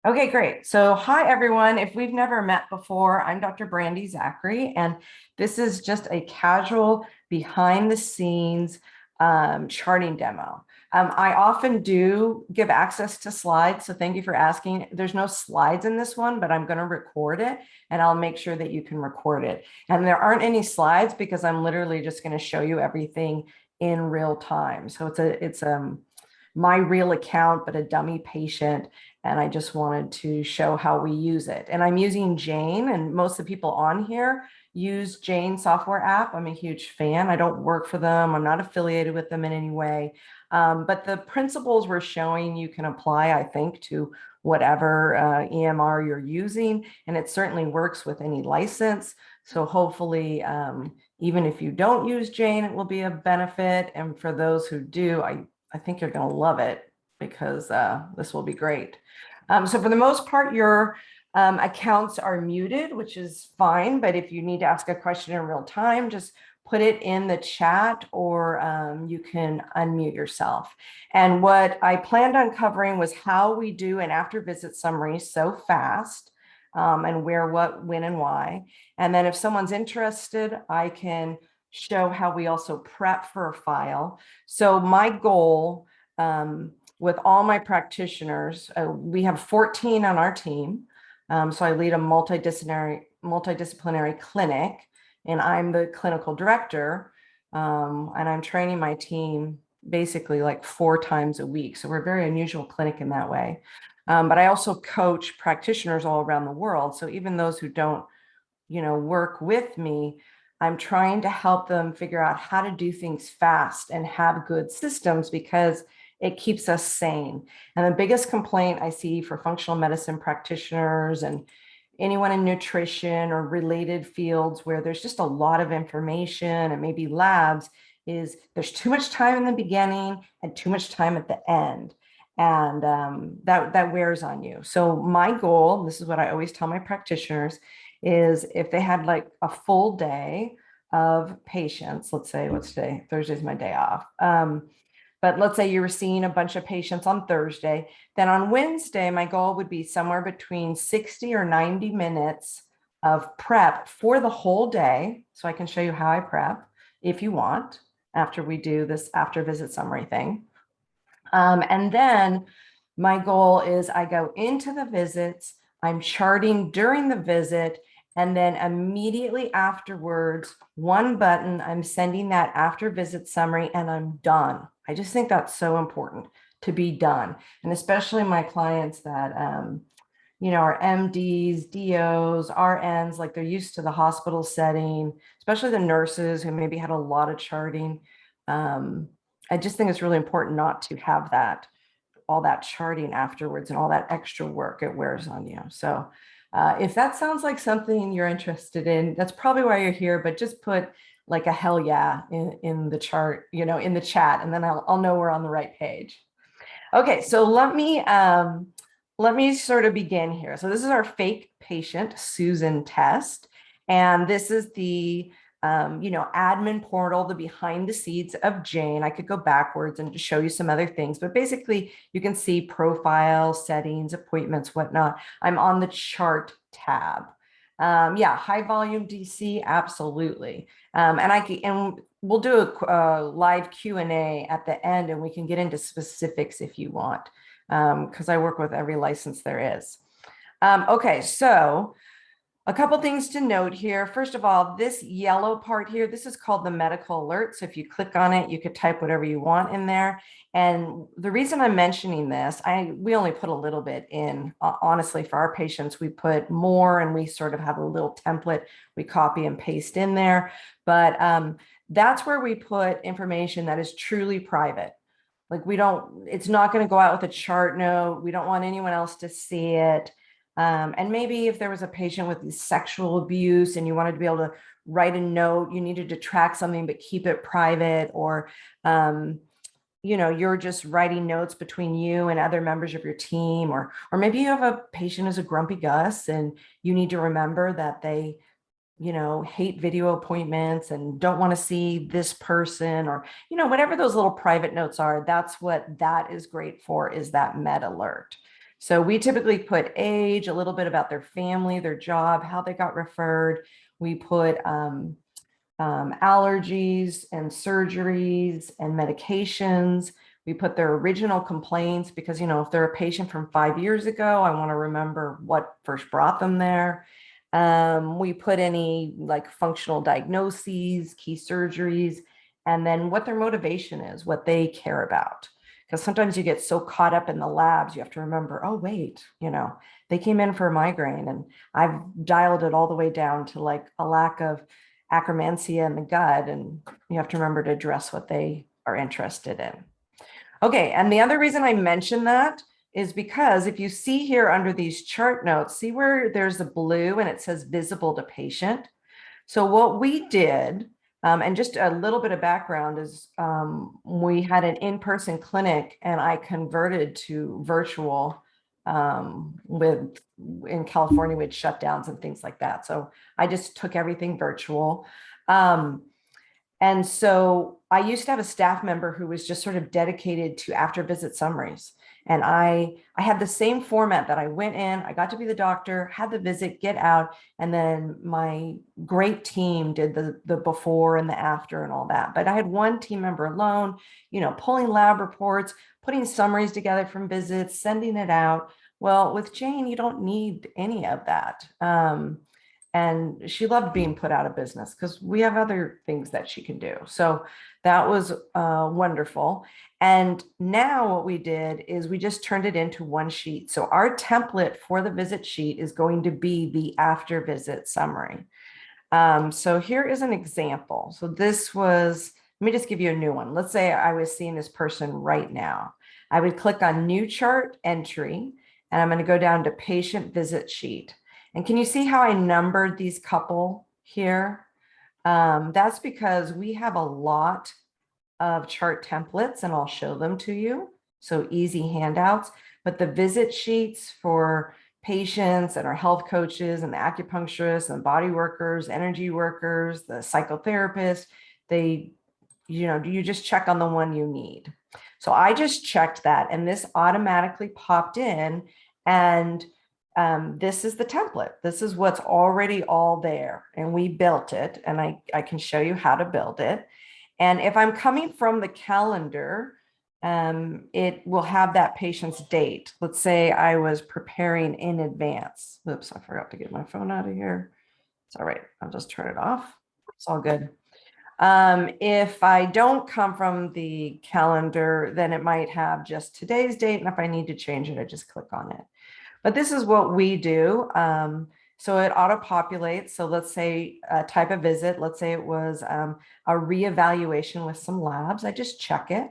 Okay, great. So, hi everyone. If we've never met before, I'm Dr. Brandy Zachary, and this is just a casual behind the scenes charting demo. I often do give access to slides, so thank you for asking. There's no slides in this one, but I'm going to record it and I'll make sure that you can record it. And there aren't any slides because I'm literally just going to show you everything in real time. So it's my real account, but a dummy patient, and I just wanted to show how we use it. And I'm using Jane, and most of the people on here use Jane software app. I'm a huge fan. I don't work for them. I'm not affiliated with them in any way. But the principles we're showing you can apply, I think, to whatever EMR you're using. And it certainly works with any license. So hopefully, even if you don't use Jane, it will be a benefit. And for those who do, I think you're going to love it because this will be great. So for the most part, your accounts are muted, which is fine. But if you need to ask a question in real time, just put it in the chat, or you can unmute yourself. And what I planned on covering was how we do an after visit summary so fast, and where, what, when, and why. And then if someone's interested, I can show how we also prep for a file. So my goal with all my practitioners, we have 14 on our team. So I lead a multidisciplinary clinic, and I'm the clinical director. And I'm training my team basically like 4 times a week. So we're a very unusual clinic in that way. But I also coach practitioners all around the world. So even those who don't, work with me, I'm trying to help them figure out how to do things fast and have good systems because it keeps us sane. And the biggest complaint I see for functional medicine practitioners and anyone in nutrition or related fields where there's just a lot of information and maybe labs is there's too much time in the beginning and too much time at the end. And that wears on you. So my goal, this is what I always tell my practitioners, is if they had like a full day of patients, let's say, what's today? Thursday's my day off. But let's say you were seeing a bunch of patients on Thursday, then on Wednesday, my goal would be somewhere between 60 or 90 minutes of prep for the whole day. So I can show you how I prep if you want, after we do this after visit summary thing. And then my goal is I go into the visits, I'm charting during the visit, and then immediately afterwards, one button, I'm sending that after visit summary and I'm done. I just think that's so important to be done. And especially my clients that, are MDs, DOs, RNs, like they're used to the hospital setting, especially the nurses who maybe had a lot of charting. I just think it's really important not to have all that charting afterwards and all that extra work it wears on you. So if that sounds like something you're interested in, that's probably why you're here, but just put like a hell yeah in the chart, in the chat, and then I'll know we're on the right page. Okay, so let me sort of begin here. So this is our fake patient Susan test, and this is the admin portal, the behind the scenes of Jane. I could go backwards and just show you some other things, but basically you can see profile, settings, appointments, whatnot. I'm on the chart tab. Yeah, high volume DC, absolutely. And we'll do a live Q&A at the end, and we can get into specifics if you want, because I work with every license there is. Okay, so a couple things to note here. First of all, this yellow part here, this is called the medical alert. So if you click on it, you could type whatever you want in there. And the reason I'm mentioning this, we only put a little bit in. Honestly, for our patients, we put more, and we sort of have a little template we copy and paste in there. But that's where we put information that is truly private. Like it's not going to go out with a chart note. We don't want anyone else to see it. And maybe if there was a patient with sexual abuse and you wanted to be able to write a note, you needed to track something but keep it private, or you're just writing notes between you and other members of your team, or maybe you have a patient who's a grumpy Gus and you need to remember that they hate video appointments and don't want to see this person, or whatever those little private notes are. That's what that is great for, is that med alert. So we typically put age, a little bit about their family, their job, how they got referred. We put allergies and surgeries and medications. We put their original complaints because, if they're a patient from 5 years ago, I want to remember what first brought them there. We put any like functional diagnoses, key surgeries, and then what their motivation is, what they care about. Because sometimes you get so caught up in the labs, you have to remember, oh, wait, they came in for a migraine and I've dialed it all the way down to like a lack of acromantia in the gut. And you have to remember to address what they are interested in. Okay, and the other reason I mention that is because if you see here under these chart notes, see where there's a blue and it says visible to patient. So what we did, and just a little bit of background is we had an in-person clinic and I converted to virtual in California with shutdowns and things like that. So I just took everything virtual. And so I used to have a staff member who was just sort of dedicated to after visit summaries. And I had the same format that I went in, I got to be the doctor, had the visit, get out, and then my great team did the before and the after and all that. But I had one team member alone, pulling lab reports, putting summaries together from visits, sending it out. Well, with Jane, you don't need any of that. And she loved being put out of business because we have other things that she can do. So that was wonderful. And now what we did is we just turned it into one sheet. So our template for the visit sheet is going to be the after visit summary. So here is an example. So this was, let me just give you a new one. Let's say I was seeing this person right now. I would click on new chart entry, and I'm going to go down to patient visit sheet. And can you see how I numbered these couple here? That's because we have a lot of chart templates and I'll show them to you. So easy handouts, but the visit sheets for patients and our health coaches and the acupuncturists and body workers, energy workers, the psychotherapists, you just check on the one you need. So I just checked that and this automatically popped in, and this is the template. This is what's already all there, and we built it, and I can show you how to build it. And if I'm coming from the calendar, it will have that patient's date. Let's say I was preparing in advance. Oops, I forgot to get my phone out of here. It's all right. I'll just turn it off. It's all good. If I don't come from the calendar, then it might have just today's date. And if I need to change it, I just click on it. But this is what we do. So it auto-populates. So let's say a type of visit. Let's say it was a reevaluation with some labs. I just check it.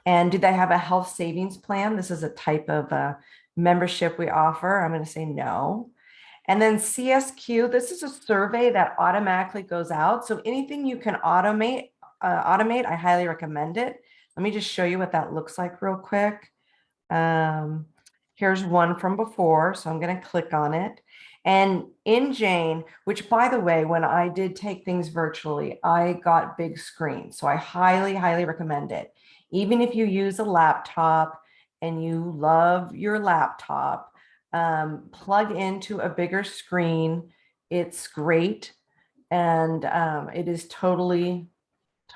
And do they have a health savings plan? This is a type of membership we offer. I'm going to say no. And then CSQ, this is a survey that automatically goes out. So anything you can automate, I highly recommend it. Let me just show you what that looks like real quick. Here's one from before, so I'm going to click on it. And in Jane, which by the way, when I did take things virtually, I got big screens. So I highly, highly recommend it. Even if you use a laptop and you love your laptop, plug into a bigger screen. It's great. And it is totally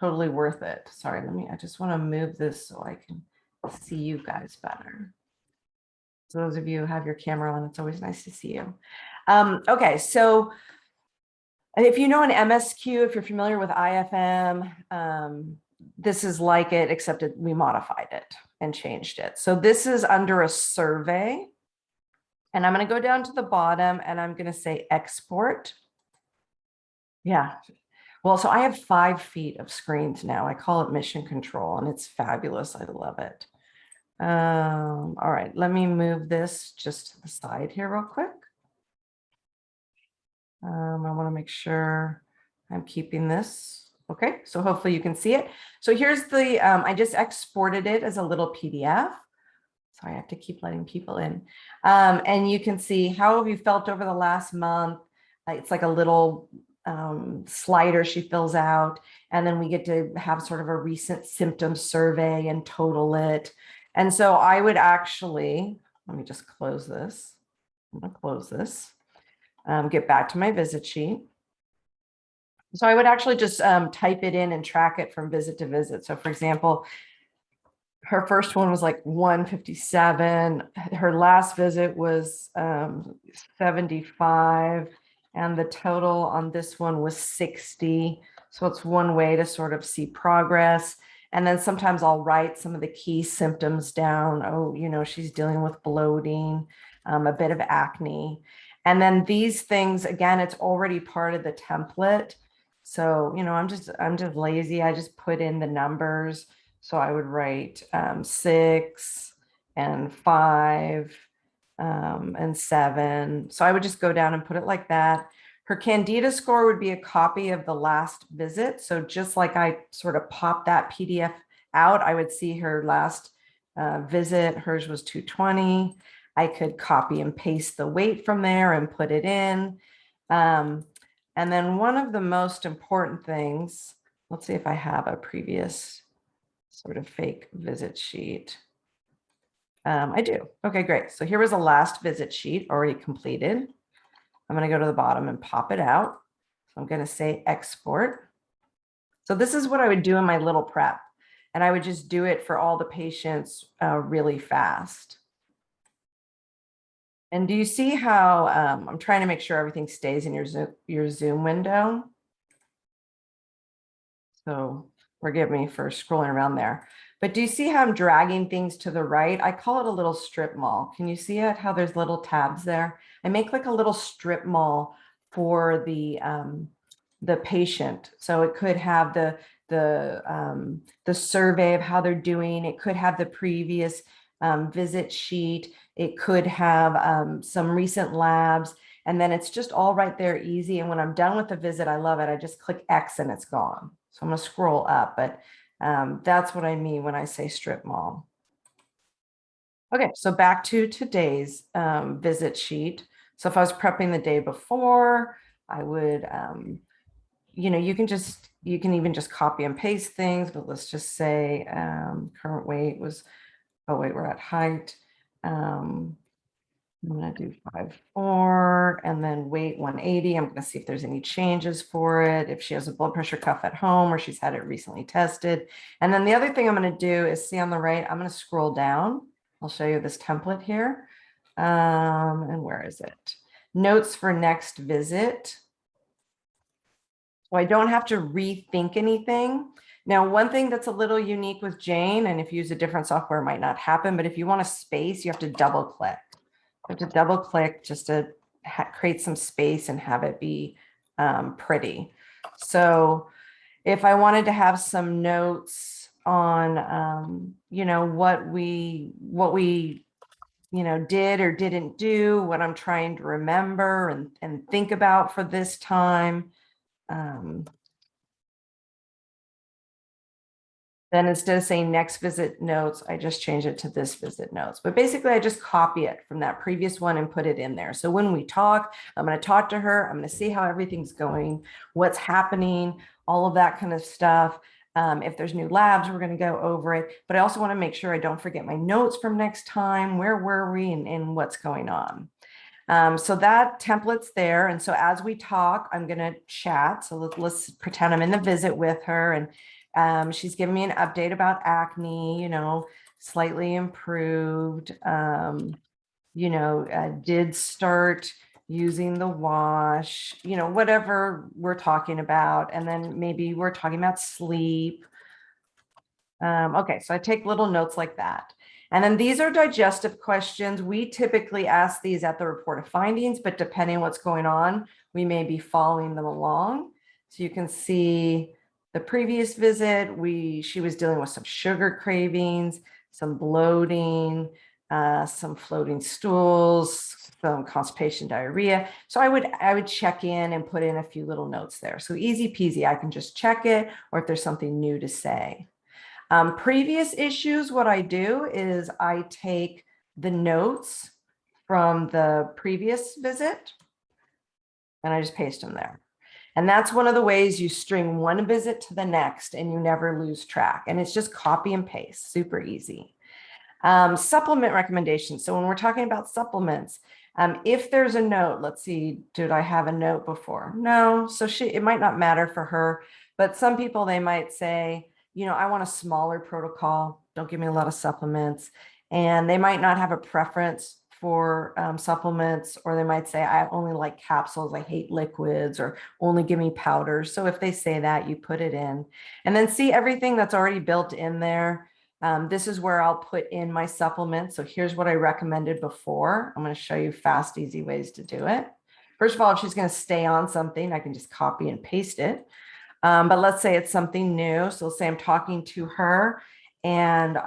worth it. Sorry, I just want to move this so I can see you guys better. So those of you who have your camera on, it's always nice to see you. Okay, so if you know an MSQ, if you're familiar with IFM, this is like it, except we modified it and changed it. So this is under a survey. And I'm going to go down to the bottom and I'm going to say export. Yeah. Well, so I have 5 feet of screens now. I call it mission control and it's fabulous. I love it. All right, let me move this just to the side here real quick. I want to make sure I'm keeping this. Okay, so hopefully you can see it. So here's the, I just exported it as a little PDF. So I have to keep letting people in. And you can see how have you felt over the last month. It's like a little slider she fills out. And then we get to have sort of a recent symptom survey and total it. And so I would actually, let me just close this. I'm going to close this. Get back to my visit sheet. So I would actually just type it in and track it from visit to visit. So for example, her first one was like 157. Her last visit was 75. And the total on this one was 60. So it's one way to sort of see progress. And then sometimes I'll write some of the key symptoms down. Oh, she's dealing with bloating, a bit of acne. And then these things, again, it's already part of the template. So, I'm just lazy. I just put in the numbers. So I would write 6 and 5 and 7. So I would just go down and put it like that. Her Candida score would be a copy of the last visit. So just like I sort of pop that PDF out, I would see her last visit. Hers was 220. I could copy and paste the weight from there and put it in. And then one of the most important things, let's see if I have a previous sort of fake visit sheet. I do. Okay, great. So here was a last visit sheet already completed. I'm going to go to the bottom and pop it out. So I'm going to say export. So this is what I would do in my little prep. And I would just do it for all the patients really fast. And do you see how I'm trying to make sure everything stays in your Zoom window? So forgive me for scrolling around there. But do you see how I'm dragging things to the right? I call it a little strip mall. Can you see it? How there's little tabs there? I make like a little strip mall for the patient. So it could have the survey of how they're doing. It could have the previous visit sheet. It could have some recent labs. And then it's just all right there, easy. And when I'm done with the visit, I love it. I just click X and it's gone. So I'm going to scroll up, but that's what I mean when I say strip mall. Okay, so back to today's visit sheet. So if I was prepping the day before, I would, you can even just copy and paste things, but let's just say current weight was, oh wait, we're at height. I'm going to do 5'4" and then weight 180. I'm going to see if there's any changes for it, if she has a blood pressure cuff at home or she's had it recently tested. And then the other thing I'm going to do is see on the right, I'm going to scroll down. I'll show you this template here. And where is it? Notes for next visit. So I don't have to rethink anything. Now, one thing that's a little unique with Jane, and if you use a different software, it might not happen, but if you want a space, you have to double click. I have to double click just to create some space and have it be pretty. So if I wanted to have some notes on, what we did or didn't do, what I'm trying to remember and think about for this time. Then instead of saying next visit notes, I just change it to this visit notes. But basically, I just copy it from that previous one and put it in there. So when we talk, I'm going to talk to her. I'm going to see how everything's going, what's happening, all of that kind of stuff. If there's new labs, we're going to go over it. But I also want to make sure I don't forget my notes from next time. Where were we and what's going on? So that template's there. And so as we talk, I'm going to chat. So let's pretend I'm in the visit with her and she's giving me an update about acne, slightly improved, did start using the wash, whatever we're talking about. And then maybe we're talking about sleep. Okay, so I take little notes like that. And then these are digestive questions. We typically ask these at the report of findings, but depending on what's going on, we may be following them along. So you can see the previous visit, she was dealing with some sugar cravings, some bloating, some floating stools, some constipation, diarrhea. So I would check in and put in a few little notes there. So easy peasy, I can just check it, or if there's something new to say. Previous issues, what I do is I take the notes from the previous visit and I just paste them there. And that's one of the ways you string one visit to the next and you never lose track. And it's just copy and paste, super easy. Supplement recommendations. So when we're talking about supplements, if there's a note, let's see, did I have a note before? No. So it might not matter for her, but some people, they might say, I want a smaller protocol. Don't give me a lot of supplements. And they might not have a preference for supplements, or they might say, I only like capsules. I hate liquids, or only give me powders. So if they say that, you put it in and then see everything that's already built in there. This is where I'll put in my supplements. So here's what I recommended before. I'm going to show you fast, easy ways to do it. First of all, if she's going to stay on something, I can just copy and paste it. But let's say it's something new. So let's say I'm talking to her, and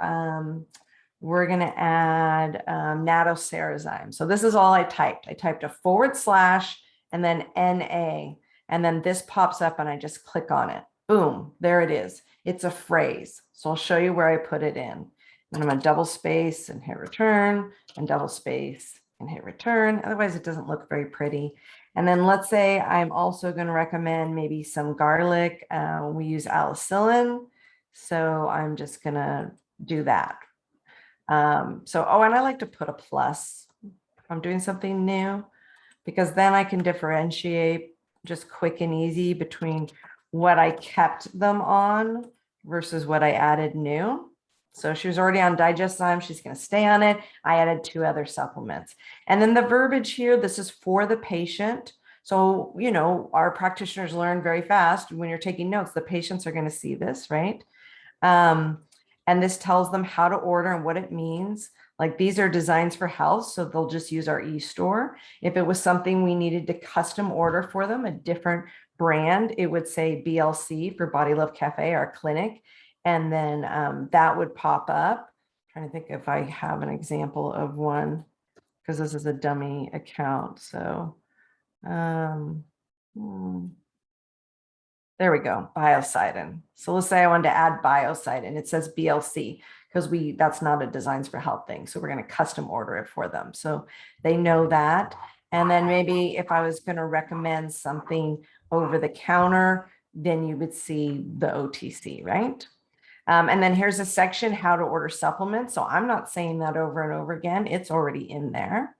we're going to add nattocerazime. So this is all I typed. I typed a / and then NA. And then this pops up and I just click on it. Boom, there it is. It's a phrase. So I'll show you where I put it in. And I'm going to double space and hit return, and double space and hit return. Otherwise, it doesn't look very pretty. And then let's say I'm also going to recommend maybe some garlic. We use alicillin. So I'm just going to do that. And I like to put a plus if I'm doing something new, because then I can differentiate just quick and easy between what I kept them on versus what I added new. So she was already on Digeszyme. She's going to stay on it. I added 2 other supplements. And then the verbiage here, this is for the patient. So, our practitioners learn very fast. When you're taking notes, the patients are going to see this, right? And this tells them how to order and what it means. Like, these are designs for health, so they'll just use our e-store. If it was something we needed to custom order for them, a different brand, it would say BLC for Body Love Cafe, our clinic. And then that would pop up. I'm trying to think if I have an example of one, because this is a dummy account. So there we go, biocidin. So let's say I wanted to add biocidin. It says BLC because that's not a Designs for Health thing. So we're going to custom order it for them. So they know that. And then maybe if I was going to recommend something over the counter, then you would see the OTC, right? And then here's a section, how to order supplements. So I'm not saying that over and over again. It's already in there.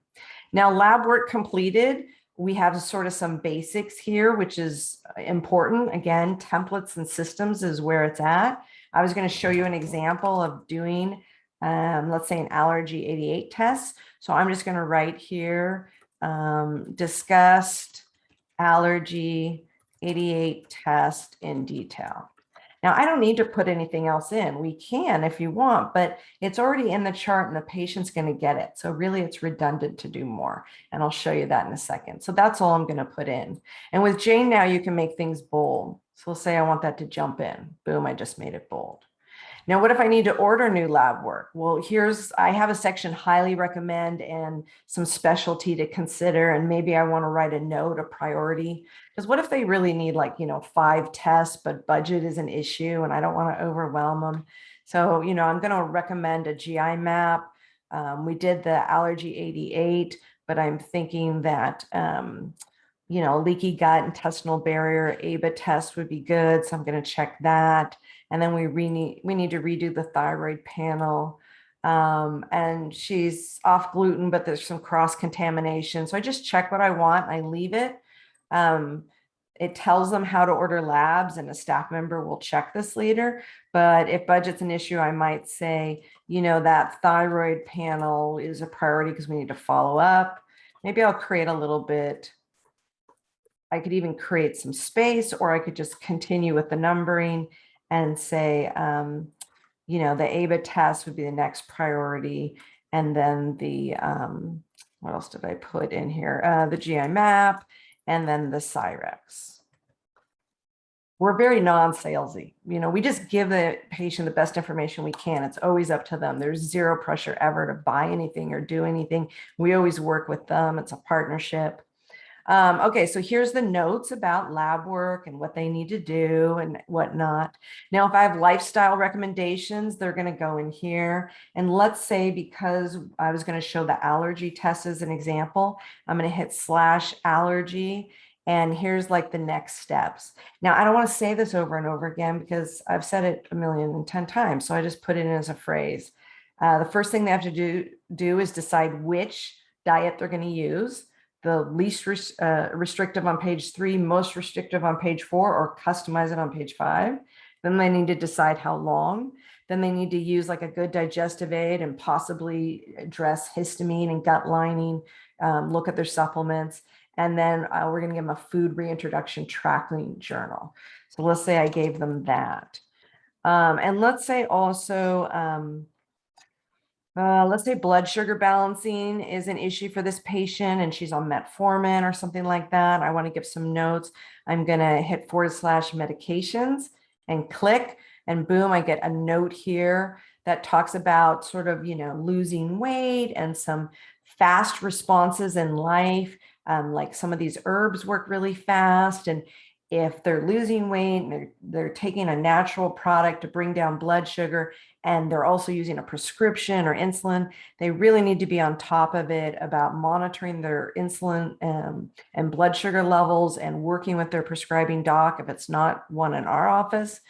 Now, lab work completed. We have sort of some basics here, which is important. Again, templates and systems is where it's at. I was going to show you an example of doing, let's say, an allergy 88 test. So I'm just going to write here, discussed allergy 88 test in detail. Now, I don't need to put anything else in. We can if you want, but it's already in the chart and the patient's going to get it. So really, it's redundant to do more. And I'll show you that in a second. So that's all I'm going to put in. And with Jane now, you can make things bold. So let's say I want that to jump in. Boom, I just made it bold. Now, what if I need to order new lab work? Well, I have a section highly recommend and some specialty to consider. And maybe I want to write a note, a priority. Because what if they really need 5 tests, but budget is an issue and I don't want to overwhelm them. So, I'm going to recommend a GI map. We did the allergy 88, but I'm thinking that, leaky gut, intestinal barrier, ABA test would be good. So I'm going to check that. And then we need to redo the thyroid panel. And she's off gluten, but there's some cross contamination. So I just check what I want. I leave it. It tells them how to order labs, and a staff member will check this later. But if budget's an issue, I might say, that thyroid panel is a priority because we need to follow up. Maybe I'll create a little bit. I could even create some space, or I could just continue with the numbering and say, the ABA test would be the next priority. And then the, what else did I put in here? The GI map, and then the Cyrex. We're very non-salesy. We just give the patient the best information we can. It's always up to them. There's zero pressure ever to buy anything or do anything. We always work with them. It's a partnership. Okay, so here's the notes about lab work and what they need to do and whatnot. Now, if I have lifestyle recommendations, they're going to go in here. And let's say, because I was going to show the allergy test as an example, I'm going to hit /allergy. And here's the next steps. Now, I don't want to say this over and over again because I've said it 1,010 times. So I just put it in as a phrase. The first thing they have to do is decide which diet they're going to use. The least restrictive on page 3, most restrictive on page 4, or customize it on page 5. Then they need to decide how long. Then they need to use like a good digestive aid and possibly address histamine and gut lining, look at their supplements. And then we're going to give them a food reintroduction tracking journal. So let's say I gave them that. And let's say also, let's say blood sugar balancing is an issue for this patient and she's on metformin or something like that. I want to give some notes. I'm going to hit / medications and click, and boom, I get a note here that talks about sort of, losing weight and some fast responses in life. Like some of these herbs work really fast. And if they're losing weight and they're taking a natural product to bring down blood sugar, and they're also using a prescription or insulin, they really need to be on top of it about monitoring their insulin and blood sugar levels and working with their prescribing doc if it's not one in our office,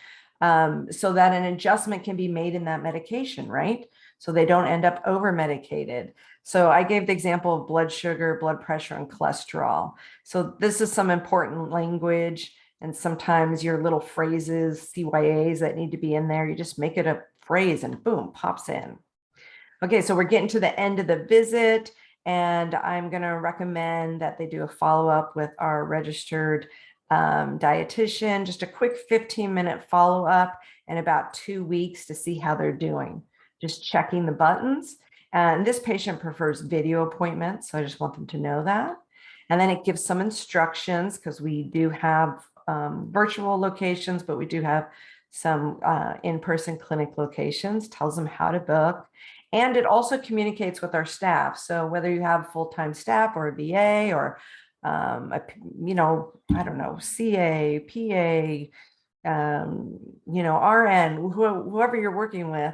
so that an adjustment can be made in that medication, right? So they don't end up over medicated. So I gave the example of blood sugar, blood pressure, and cholesterol. So this is some important language, and sometimes your little phrases, CYAs that need to be in there, you just make it a phrase and boom, pops in. Okay, so we're getting to the end of the visit, and I'm going to recommend that they do a follow-up with our registered dietitian, just a quick 15-minute follow-up in about 2 weeks to see how they're doing, just checking the buttons. And this patient prefers video appointments, so I just want them to know that. And then it gives some instructions, because we do have virtual locations, but we do have some in-person clinic locations, tells them how to book. And it also communicates with our staff. So whether you have full-time staff or a VA or, I don't know, CA, PA, RN, whoever you're working with,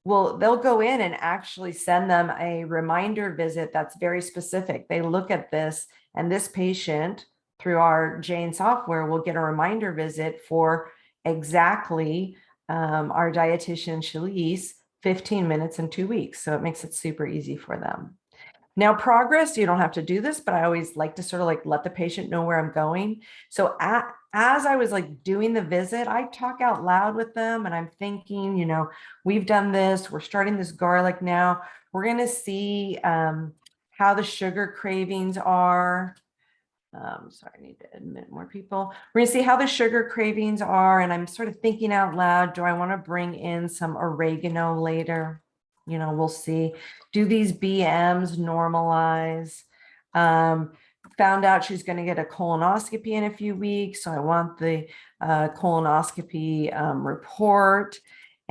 well, they'll go in and actually send them a reminder visit that's very specific. They look at this, and this patient through our Jane software will get a reminder visit for exactly our dietitian, Shalise, 15 minutes in 2 weeks. So it makes it super easy for them. Now, progress, you don't have to do this, but I always like to sort of like let the patient know where I'm going. So as I was like doing the visit, I talk out loud with them and I'm thinking, we've done this, we're starting this garlic now. We're going to see how the sugar cravings are. Sorry, I need to admit more people. We're going to see how the sugar cravings are. And I'm sort of thinking out loud, do I want to bring in some oregano later? We'll see. Do these BMs normalize? Found out she's going to get a colonoscopy in a few weeks. So I want the colonoscopy report.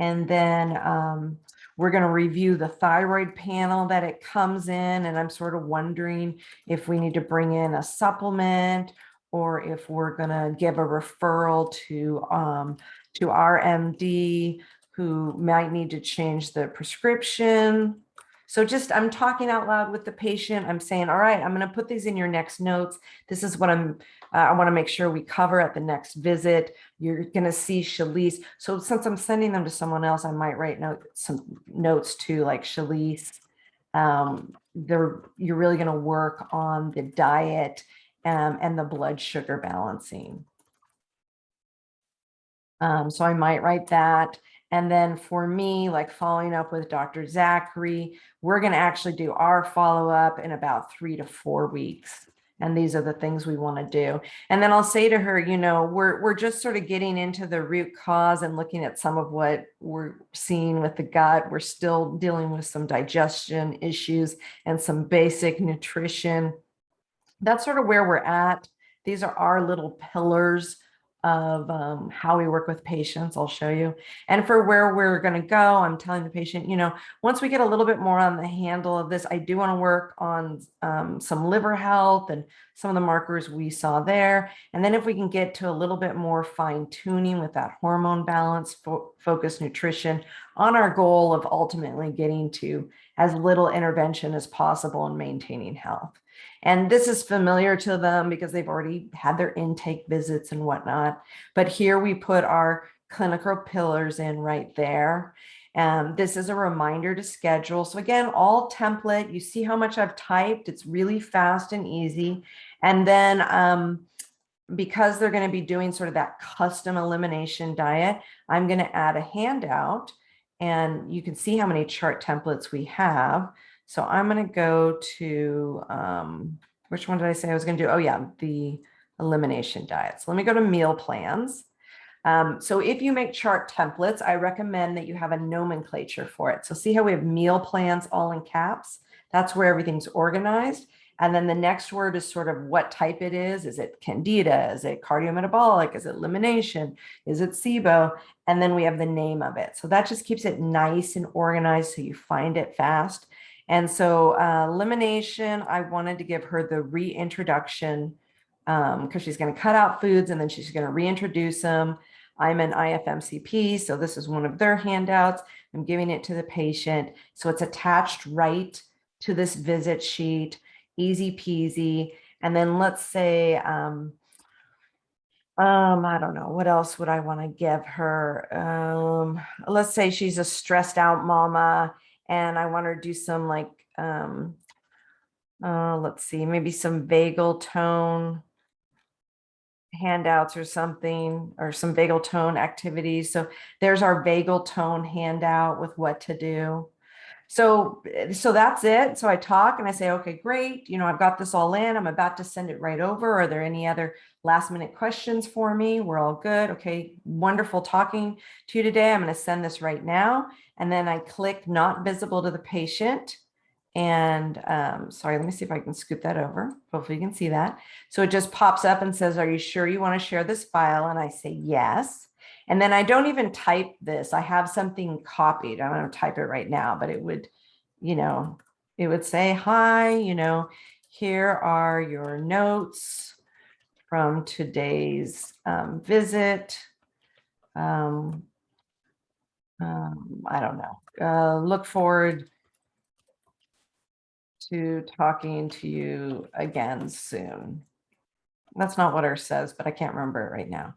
And then we're going to review the thyroid panel that it comes in. And I'm sort of wondering if we need to bring in a supplement or if we're going to give a referral to our MD who might need to change the prescription. So just, I'm talking out loud with the patient. I'm saying, all right, I'm going to put these in your next notes. This is what I want to make sure we cover at the next visit. You're going to see Shalise. So since I'm sending them to someone else, I might write some notes too, like Shalise. You're really going to work on the diet and the blood sugar balancing. So I might write that. And then for me, like following up with Dr. Zachary, we're going to actually do our follow-up in about 3 to 4 weeks. And these are the things we want to do. And then I'll say to her, we're just sort of getting into the root cause and looking at some of what we're seeing with the gut. We're still dealing with some digestion issues and some basic nutrition. That's sort of where we're at. These are our little pillars of how we work with patients. I'll show you. And for where we're going to go, I'm telling the patient, once we get a little bit more on the handle of this, I do want to work on some liver health and some of the markers we saw there. And then if we can get to a little bit more fine tuning with that hormone balance, focused nutrition on our goal of ultimately getting to as little intervention as possible and maintaining health. And this is familiar to them because they've already had their intake visits and whatnot. But here we put our clinical pillars in right there. This is a reminder to schedule. So again, all template. You see how much I've typed. It's really fast and easy. And then because they're going to be doing sort of that custom elimination diet, I'm going to add a handout, and you can see how many chart templates we have. So I'm going to go to, which one did I say I was going to do? Oh yeah, the elimination diet. So let me go to meal plans. So if you make chart templates, I recommend that you have a nomenclature for it. So see how we have meal plans all in caps? That's where everything's organized. And then the next word is sort of what type it is. Is it candida? Is it cardiometabolic? Is it elimination? Is it SIBO? And then we have the name of it. So that just keeps it nice and organized so you find it fast. And so elimination, I wanted to give her the reintroduction because she's going to cut out foods and then she's going to reintroduce them. I'm an IFMCP, so this is one of their handouts. I'm giving it to the patient. So it's attached right to this visit sheet, easy peasy. And then let's say, I don't know, what else would I want to give her? Let's say she's a stressed out mama and I want her to do some like, let's see, maybe some vagal tone handouts or something, or some vagal tone activities. So there's our vagal tone handout with what to do. So that's it. So I talk and I say, okay, great. I've got this all in. I'm about to send it right over. Are there any other last minute questions for me? We're all good. Okay, wonderful talking to you today. I'm going to send this right now. And then I click not visible to the patient. And sorry, let me see if I can scoot that over. Hopefully you can see that. So it just pops up and says, are you sure you want to share this file? And I say, yes. And then I don't even type this. I have something copied. I'm going to type it right now, but it would, it would say, hi, here are your notes from today's visit. I don't know. Look forward to talking to you again soon. That's not what ours says, but I can't remember it right now.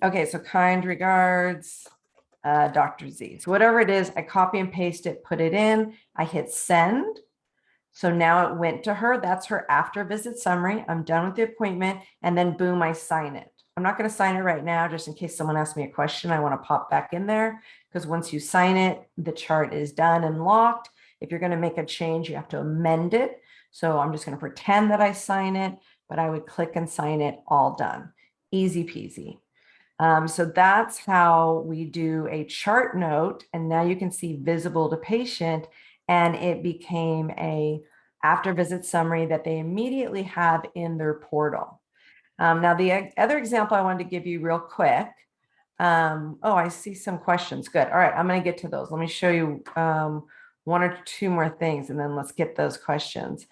Okay, so kind regards, Dr. Z. So whatever it is, I copy and paste it, put it in, I hit send. So now it went to her. That's her after visit summary. I'm done with the appointment, and then boom, I sign it. I'm not going to sign it right now, just in case someone asks me a question. I want to pop back in there, because once you sign it, the chart is done and locked. If you're going to make a change, you have to amend it. So I'm just going to pretend that I sign it, but I would click and sign it, all done. Easy peasy. So that's how we do a chart note. And now you can see visible to patient, and it became a after visit summary that they immediately have in their portal. Now, the other example I wanted to give you real quick. Oh, I see some questions. Good. All right, I'm going to get to those. Let me show you one or two more things, and then let's get those questions.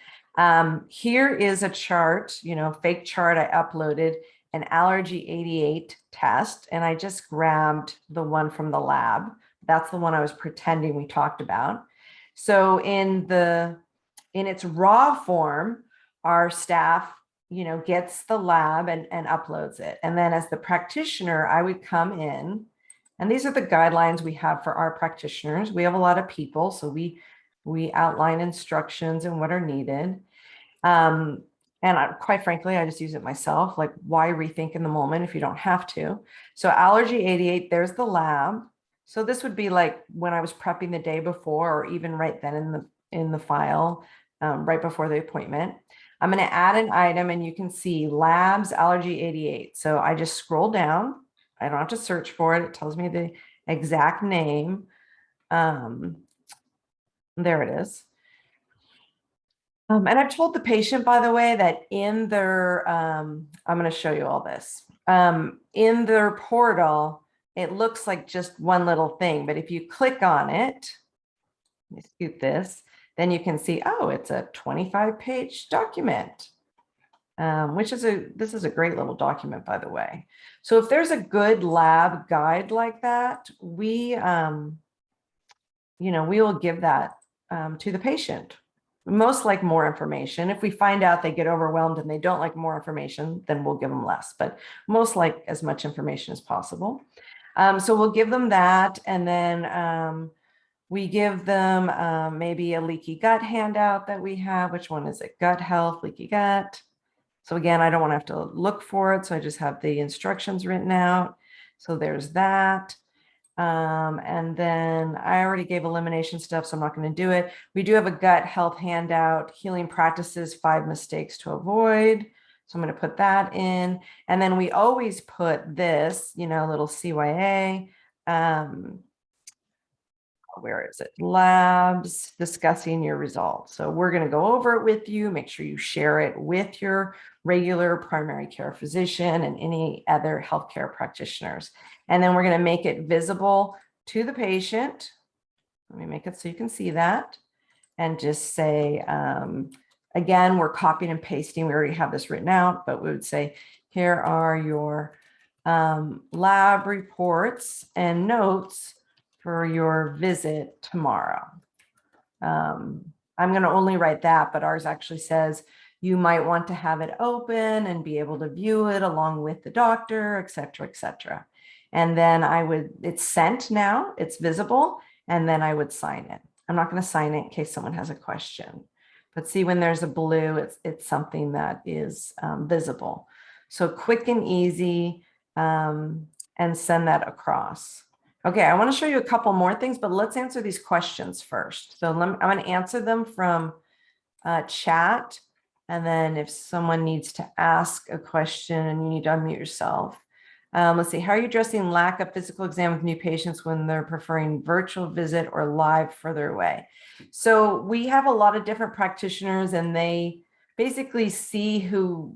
Here is a chart, fake chart I uploaded, an allergy 88 test, and I just grabbed the one from the lab. That's the one I was pretending we talked about. So in its raw form, our staff, gets the lab and uploads it. And then as the practitioner, I would come in, and these are the guidelines we have for our practitioners. We have a lot of people, so we outline instructions and what are needed. And quite frankly, I just use it myself. Like, why rethink in the moment if you don't have to? So allergy 88, there's the lab. So this would be like when I was prepping the day before, or even right then in the file, right before the appointment. I'm going to add an item, and you can see labs allergy 88. So I just scroll down. I don't have to search for it. It tells me the exact name. There it is. And I've told the patient, by the way, that in their, I'm going to show you all this. In their portal, it looks like just one little thing, but if you click on it, let me scoot this, then you can see, oh, it's a 25-page document, this is a great little document, by the way. So if there's a good lab guide like that, we will give that to the patient. Most like more information. If we find out they get overwhelmed and they don't like more information, then we'll give them less, but most like as much information as possible. So we'll give them that, and then we give them maybe a leaky gut handout that we have. Which one is it? Gut health, leaky gut. So again, I don't want to have to look for it, so I just have the instructions written out. So there's that. And then I already gave elimination stuff, so I'm not going to do it. We do have a gut health handout, healing practices, 5 mistakes to avoid. So I'm going to put that in. And then we always put this, little CYA. Where is it? Labs discussing your results. So we're going to go over it with you. Make sure you share it with your regular primary care physician and any other healthcare practitioners. And then we're going to make it visible to the patient. Let me make it so you can see that. And just say, again, we're copying and pasting. We already have this written out, but we would say, here are your lab reports and notes for your visit tomorrow. I'm going to only write that, but ours actually says you might want to have it open and be able to view it along with the doctor, et cetera, et cetera. And then it's sent now, it's visible, and then I would sign it. I'm not going to sign it in case someone has a question. But see, when there's a blue, it's something that is visible. So quick and easy, and send that across. Okay, I want to show you a couple more things, but let's answer these questions first. So I'm going to answer them from chat. And then if someone needs to ask a question and you need to unmute yourself. Let's see, how are you addressing lack of physical exam with new patients when they're preferring virtual visit or live further away? So we have a lot of different practitioners, and they basically see whoever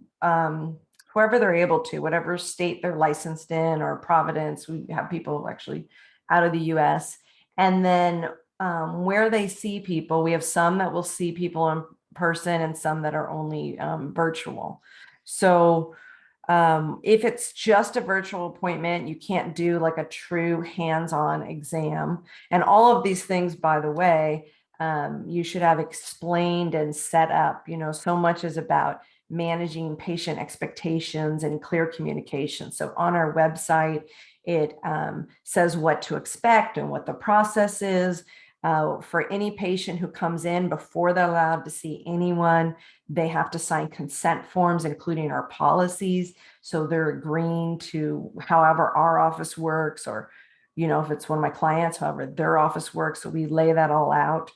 they're able to, whatever state they're licensed in, or Providence. We have people actually out of the US. And then where they see people, we have some that will see people in person and some that are only virtual. So if it's just a virtual appointment, you can't do like a true hands-on exam. And all of these things, by the way, you should have explained and set up. So much is about managing patient expectations and clear communication. So on our website, it says what to expect and what the process is. For any patient who comes in, before they're allowed to see anyone, they have to sign consent forms, including our policies. So they're agreeing to however our office works, or, if it's one of my clients, however their office works. So we lay that all out.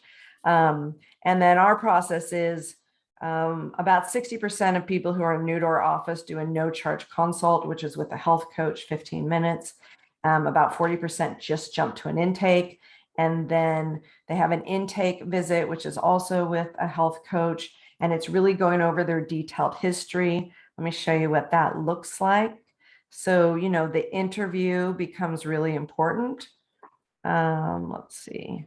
And then our process is about 60% of people who are new to our office do a no charge consult, which is with a health coach, 15 minutes. About 40% just jump to an intake. And then they have an intake visit, which is also with a health coach. And it's really going over their detailed history. Let me show you what that looks like. So, the interview becomes really important. Let's see.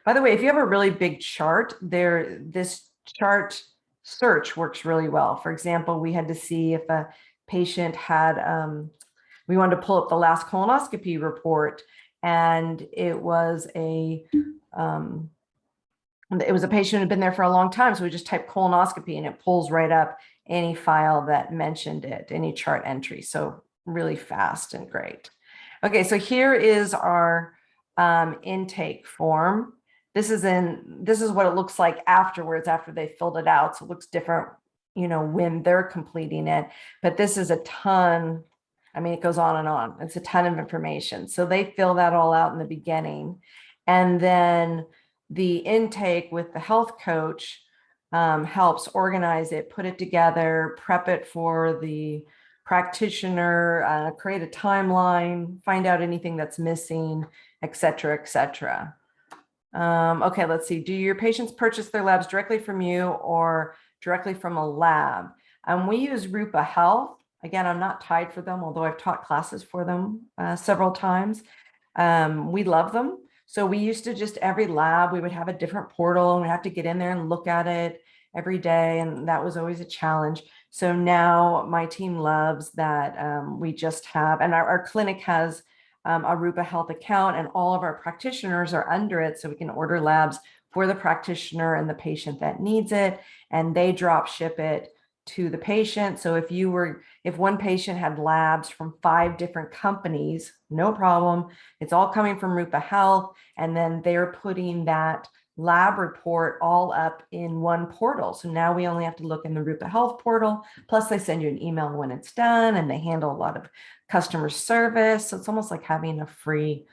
By the way, if you have a really big chart, this chart search works really well. For example, we had to see if a patient had, we wanted to pull up the last colonoscopy report, and it was a patient who had been there for a long time. So we just typed colonoscopy and it pulls right up any file that mentioned it, any chart entry. So really fast and great. Okay, so here is our intake form. This is what it looks like afterwards, after they filled it out. So it looks different, when they're completing it. But this is a ton. I mean, it goes on and on. It's a ton of information. So they fill that all out in the beginning. And then the intake with the health coach helps organize it, put it together, prep it for the practitioner, create a timeline, find out anything that's missing, et cetera, et cetera. Okay, let's see. Do your patients purchase their labs directly from you or directly from a lab? We use Rupa Health. Again, I'm not tied for them, although I've taught classes for them several times. We love them. So we used to just, every lab, we would have a different portal and we have to get in there and look at it every day. And that was always a challenge. So now my team loves that we just have, and our clinic has a Rupa Health account, and all of our practitioners are under it. So we can order labs for the practitioner and the patient that needs it, and they drop ship it to the patient. So if one patient had labs from 5 different companies, no problem. It's all coming from Rupa Health. And then they're putting that lab report all up in one portal. So now we only have to look in the Rupa Health portal. Plus they send you an email when it's done, and they handle a lot of customer service. So it's almost like having a free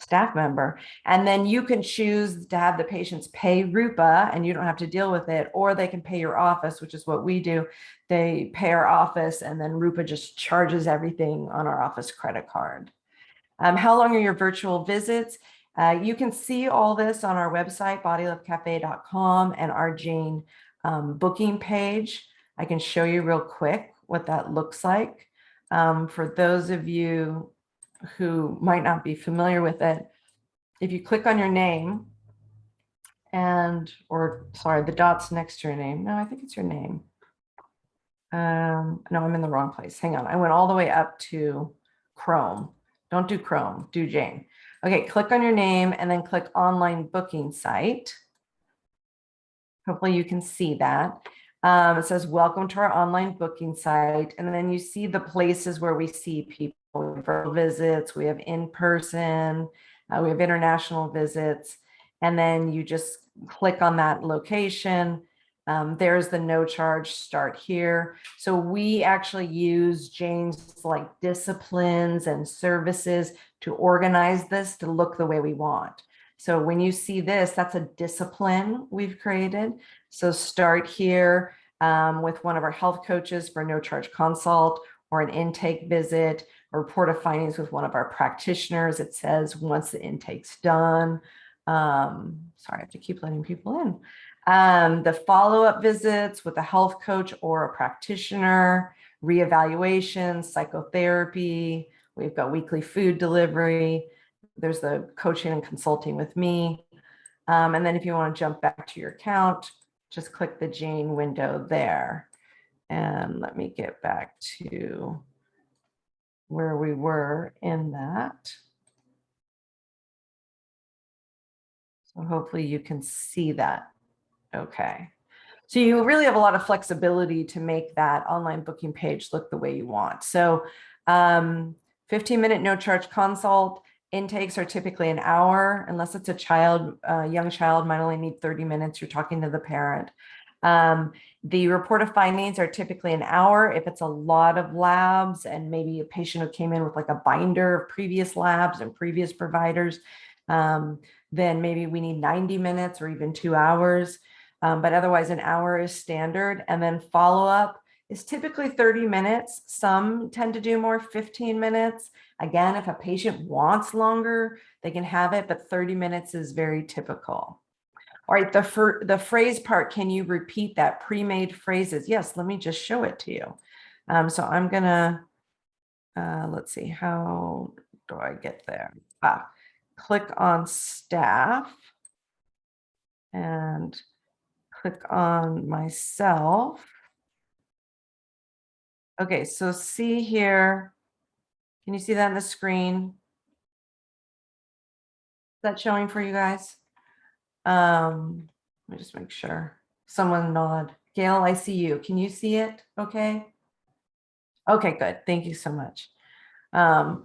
staff member. And then you can choose to have the patients pay Rupa and you don't have to deal with it, or they can pay your office, which is what we do. They pay our office and then Rupa just charges everything on our office credit card. How long are your virtual visits? You can see all this on our website, bodylovecafe.com, and our Jane booking page. I can show you real quick what that looks like. For those of you who might not be familiar with it, if you click on your name the dots next to your name. No, I think it's your name. No, I'm in the wrong place. Hang on. I went all the way up to Chrome. Don't do Chrome, do Jane. Okay, click on your name and then click online booking site. Hopefully you can see that. It says, welcome to our online booking site. And then you see the places where we see people. We have virtual visits, we have in-person, we have international visits. And then you just click on that location. There's the no charge start here. So we actually use Jane's like disciplines and services to organize this to look the way we want. So when you see this, that's a discipline we've created. So start here with one of our health coaches for no charge consult, or an intake visit, a report of findings with one of our practitioners. It says once the intake's done. Sorry, I have to keep letting people in. The follow-up visits with a health coach or a practitioner, reevaluation, psychotherapy. We've got weekly food delivery. There's the coaching and consulting with me. And then if you want to jump back to your account, just click the Jane window there. And let me get back to where we were in that. So hopefully you can see that. Okay. So you really have a lot of flexibility to make that online booking page look the way you want. So 15-minute no charge consult. Intakes are typically an hour, unless it's a child, young child might only need 30 minutes. You're talking to the parent. The report of findings are typically an hour. If it's a lot of labs and maybe a patient who came in with like a binder of previous labs and previous providers, then maybe we need 90 minutes or even 2 hours. But otherwise an hour is standard. And then follow-up is typically 30 minutes. Some tend to do more 15 minutes. Again, if a patient wants longer, they can have it, but 30 minutes is very typical. All right, the phrase part, can you repeat that? Pre-made phrases. Yes, let me just show it to you. So I'm gonna, let's see, how do I get there? Click on staff and click on myself. Okay, so see here, can you see that on the screen? Is that showing for you guys? Let me just make sure. Someone nod. Gail, I see you. Can you see it? Okay. Okay, good. Thank you so much. And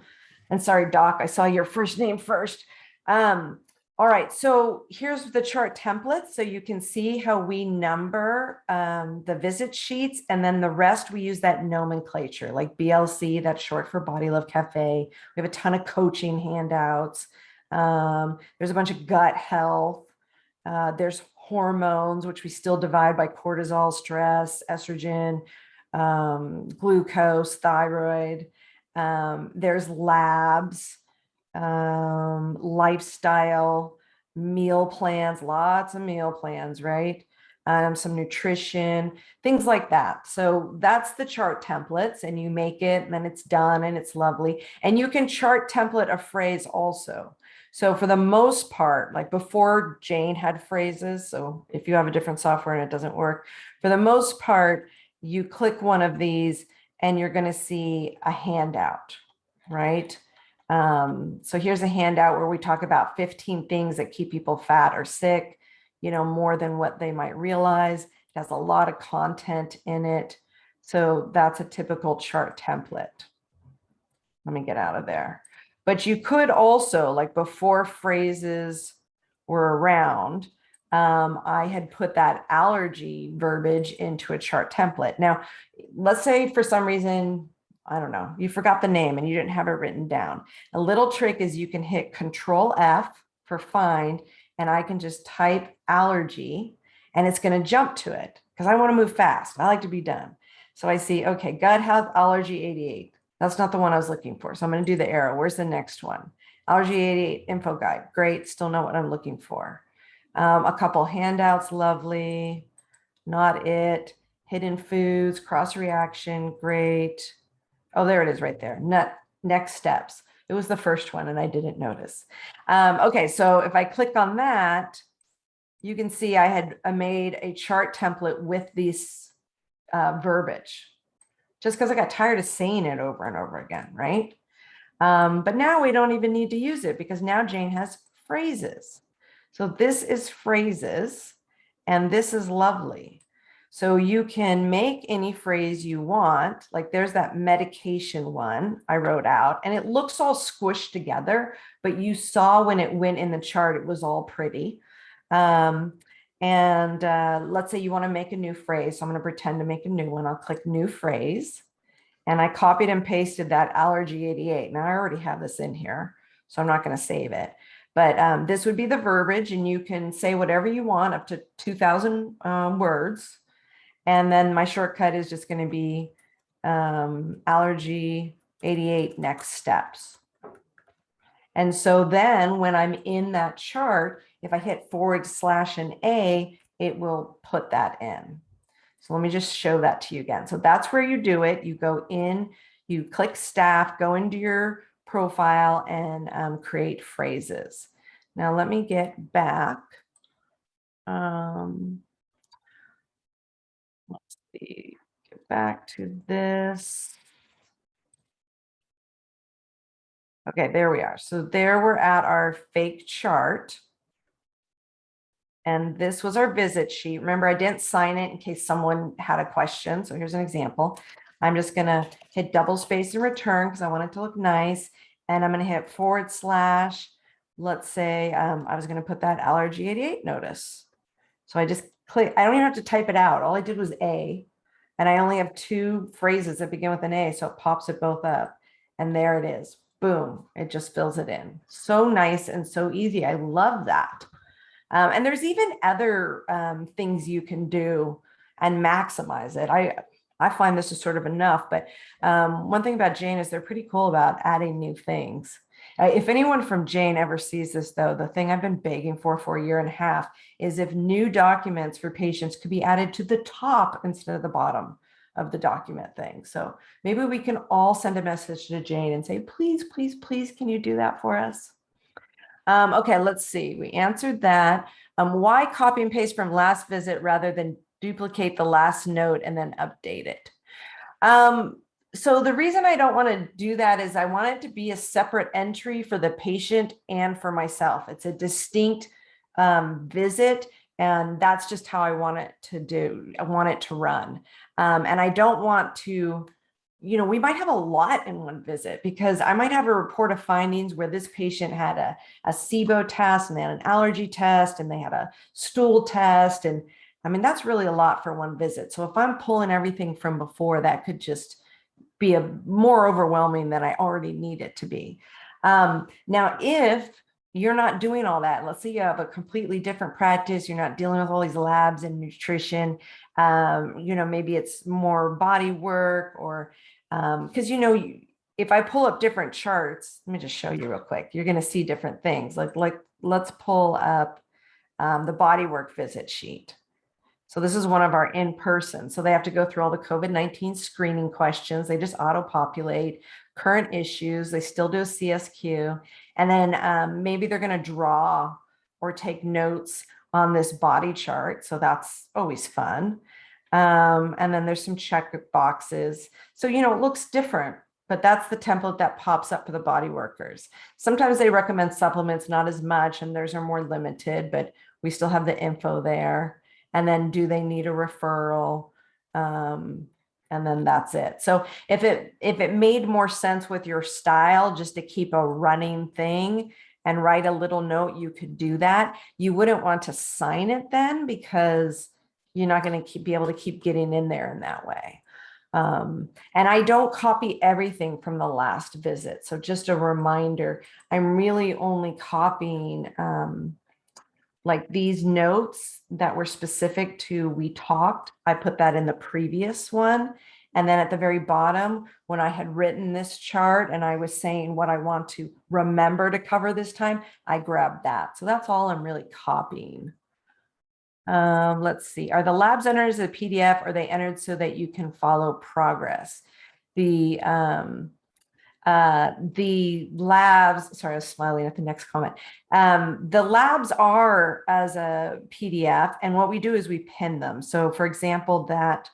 sorry, Doc, I saw your first name first. All right, so here's the chart template. So you can see how we number the visit sheets, and then the rest, we use that nomenclature like BLC, that's short for Body Love Cafe. We have a ton of coaching handouts. There's a bunch of gut health. There's hormones, which we still divide by cortisol, stress, estrogen, glucose, thyroid. There's labs, lifestyle, meal plans, lots of meal plans, right? Some nutrition, things like that. So that's the chart templates, and you make it and then it's done and it's lovely. And you can chart template a phrase also. So for the most part, like before Jane had phrases, so if you have a different software and it doesn't work, for the most part, you click one of these and you're going to see a handout, right? So here's a handout where we talk about 15 things that keep people fat or sick, you know, more than what they might realize. It has a lot of content in it. So that's a typical chart template. Let me get out of there. But you could also, like before phrases were around, I had put that allergy verbiage into a chart template. Now, let's say for some reason, I don't know, you forgot the name and you didn't have it written down. A little trick is you can hit Control F for find, and I can just type allergy and it's going to jump to it because I want to move fast. I like to be done. So I see, okay, gut health allergy 88. That's not the one I was looking for. So I'm going to do the arrow. Where's the next one? Allergy 88 info guide. Great. Still know what I'm looking for. A couple handouts. Lovely. Not it. Hidden foods, cross reaction. Great. Oh, there it is right there. Next steps. It was the first one and I didn't notice. Okay. So if I click on that, you can see I had made a chart template with these verbiage, just because I got tired of saying it over and over again, right? But now we don't even need to use it because now Jane has phrases. So this is phrases and this is lovely. So you can make any phrase you want. Like there's that medication one I wrote out and it looks all squished together, but you saw when it went in the chart, it was all pretty. Let's say you want to make a new phrase. So I'm going to pretend to make a new one. I'll click new phrase. And I copied and pasted that allergy 88. Now I already have this in here, so I'm not going to save it. But this would be the verbiage, and you can say whatever you want up to 2,000 words. And then my shortcut is just going to be allergy 88 next steps. And so then when I'm in that chart, if I hit / and A, it will put that in. So let me just show that to you again. So that's where you do it. You go in, you click staff, go into your profile and create phrases. Now let me get back. Let's see, get back to this. Okay, there we are. So there we're at our fake chart. And this was our visit sheet. Remember, I didn't sign it in case someone had a question. So here's an example. I'm just going to hit double space and return because I want it to look nice. And I'm going to hit / let's say I was going to put that allergy 88 notice. So I just click. I don't even have to type it out. All I did was A. And I only have 2 phrases that begin with an A. So it pops it both up. And there it is. Boom. It just fills it in. So nice and so easy. I love that. And there's even other things you can do and maximize it. I find this is sort of enough, but one thing about Jane is they're pretty cool about adding new things. If anyone from Jane ever sees this, though, the thing I've been begging for a year and a half is if new documents for patients could be added to the top instead of the bottom of the document thing. So maybe we can all send a message to Jane and say, please, please, please, can you do that for us? Okay, let's see. We answered that. Why copy and paste from last visit rather than duplicate the last note and then update it? So the reason I don't want to do that is I want it to be a separate entry for the patient and for myself. It's a distinct visit, and that's just how I want it to do. I want it to run. And I don't want to, we might have a lot in one visit because I might have a report of findings where this patient had a SIBO test and they had an allergy test and they had a stool test. And I mean, that's really a lot for one visit. So if I'm pulling everything from before, that could just be more overwhelming than I already need it to be. Now, if you're not doing all that, let's say you have a completely different practice, you're not dealing with all these labs and nutrition, maybe it's more body work or because, if I pull up different charts, let me just show you real quick, you're going to see different things. Like let's pull up the body work visit sheet. So this is one of our in-person. So they have to go through all the COVID-19 screening questions. They just auto-populate current issues. They still do a CSQ. And then maybe they're going to draw or take notes on this body chart. So that's always fun. And then there's some check boxes. So, it looks different, but that's the template that pops up for the body workers. Sometimes they recommend supplements, not as much, and theirs are more limited, but we still have the info there. and then do they need a referral? And then that's it. So if it made more sense with your style just to keep a running thing and write a little note, you could do that. You wouldn't want to sign it then, because you're not going to be able to keep getting in there in that way. And I don't copy everything from the last visit. So just a reminder, I'm really only copying like these notes that were specific to we talked. I put that in the previous one. And then at the very bottom, when I had written this chart and I was saying what I want to remember to cover this time, I grabbed that. So that's all I'm really copying. Let's see. Are the labs entered as a PDF? Or are they entered so that you can follow progress? The labs, sorry, I was smiling at the next comment. The labs are as a PDF, and what we do is we pin them. So for example, that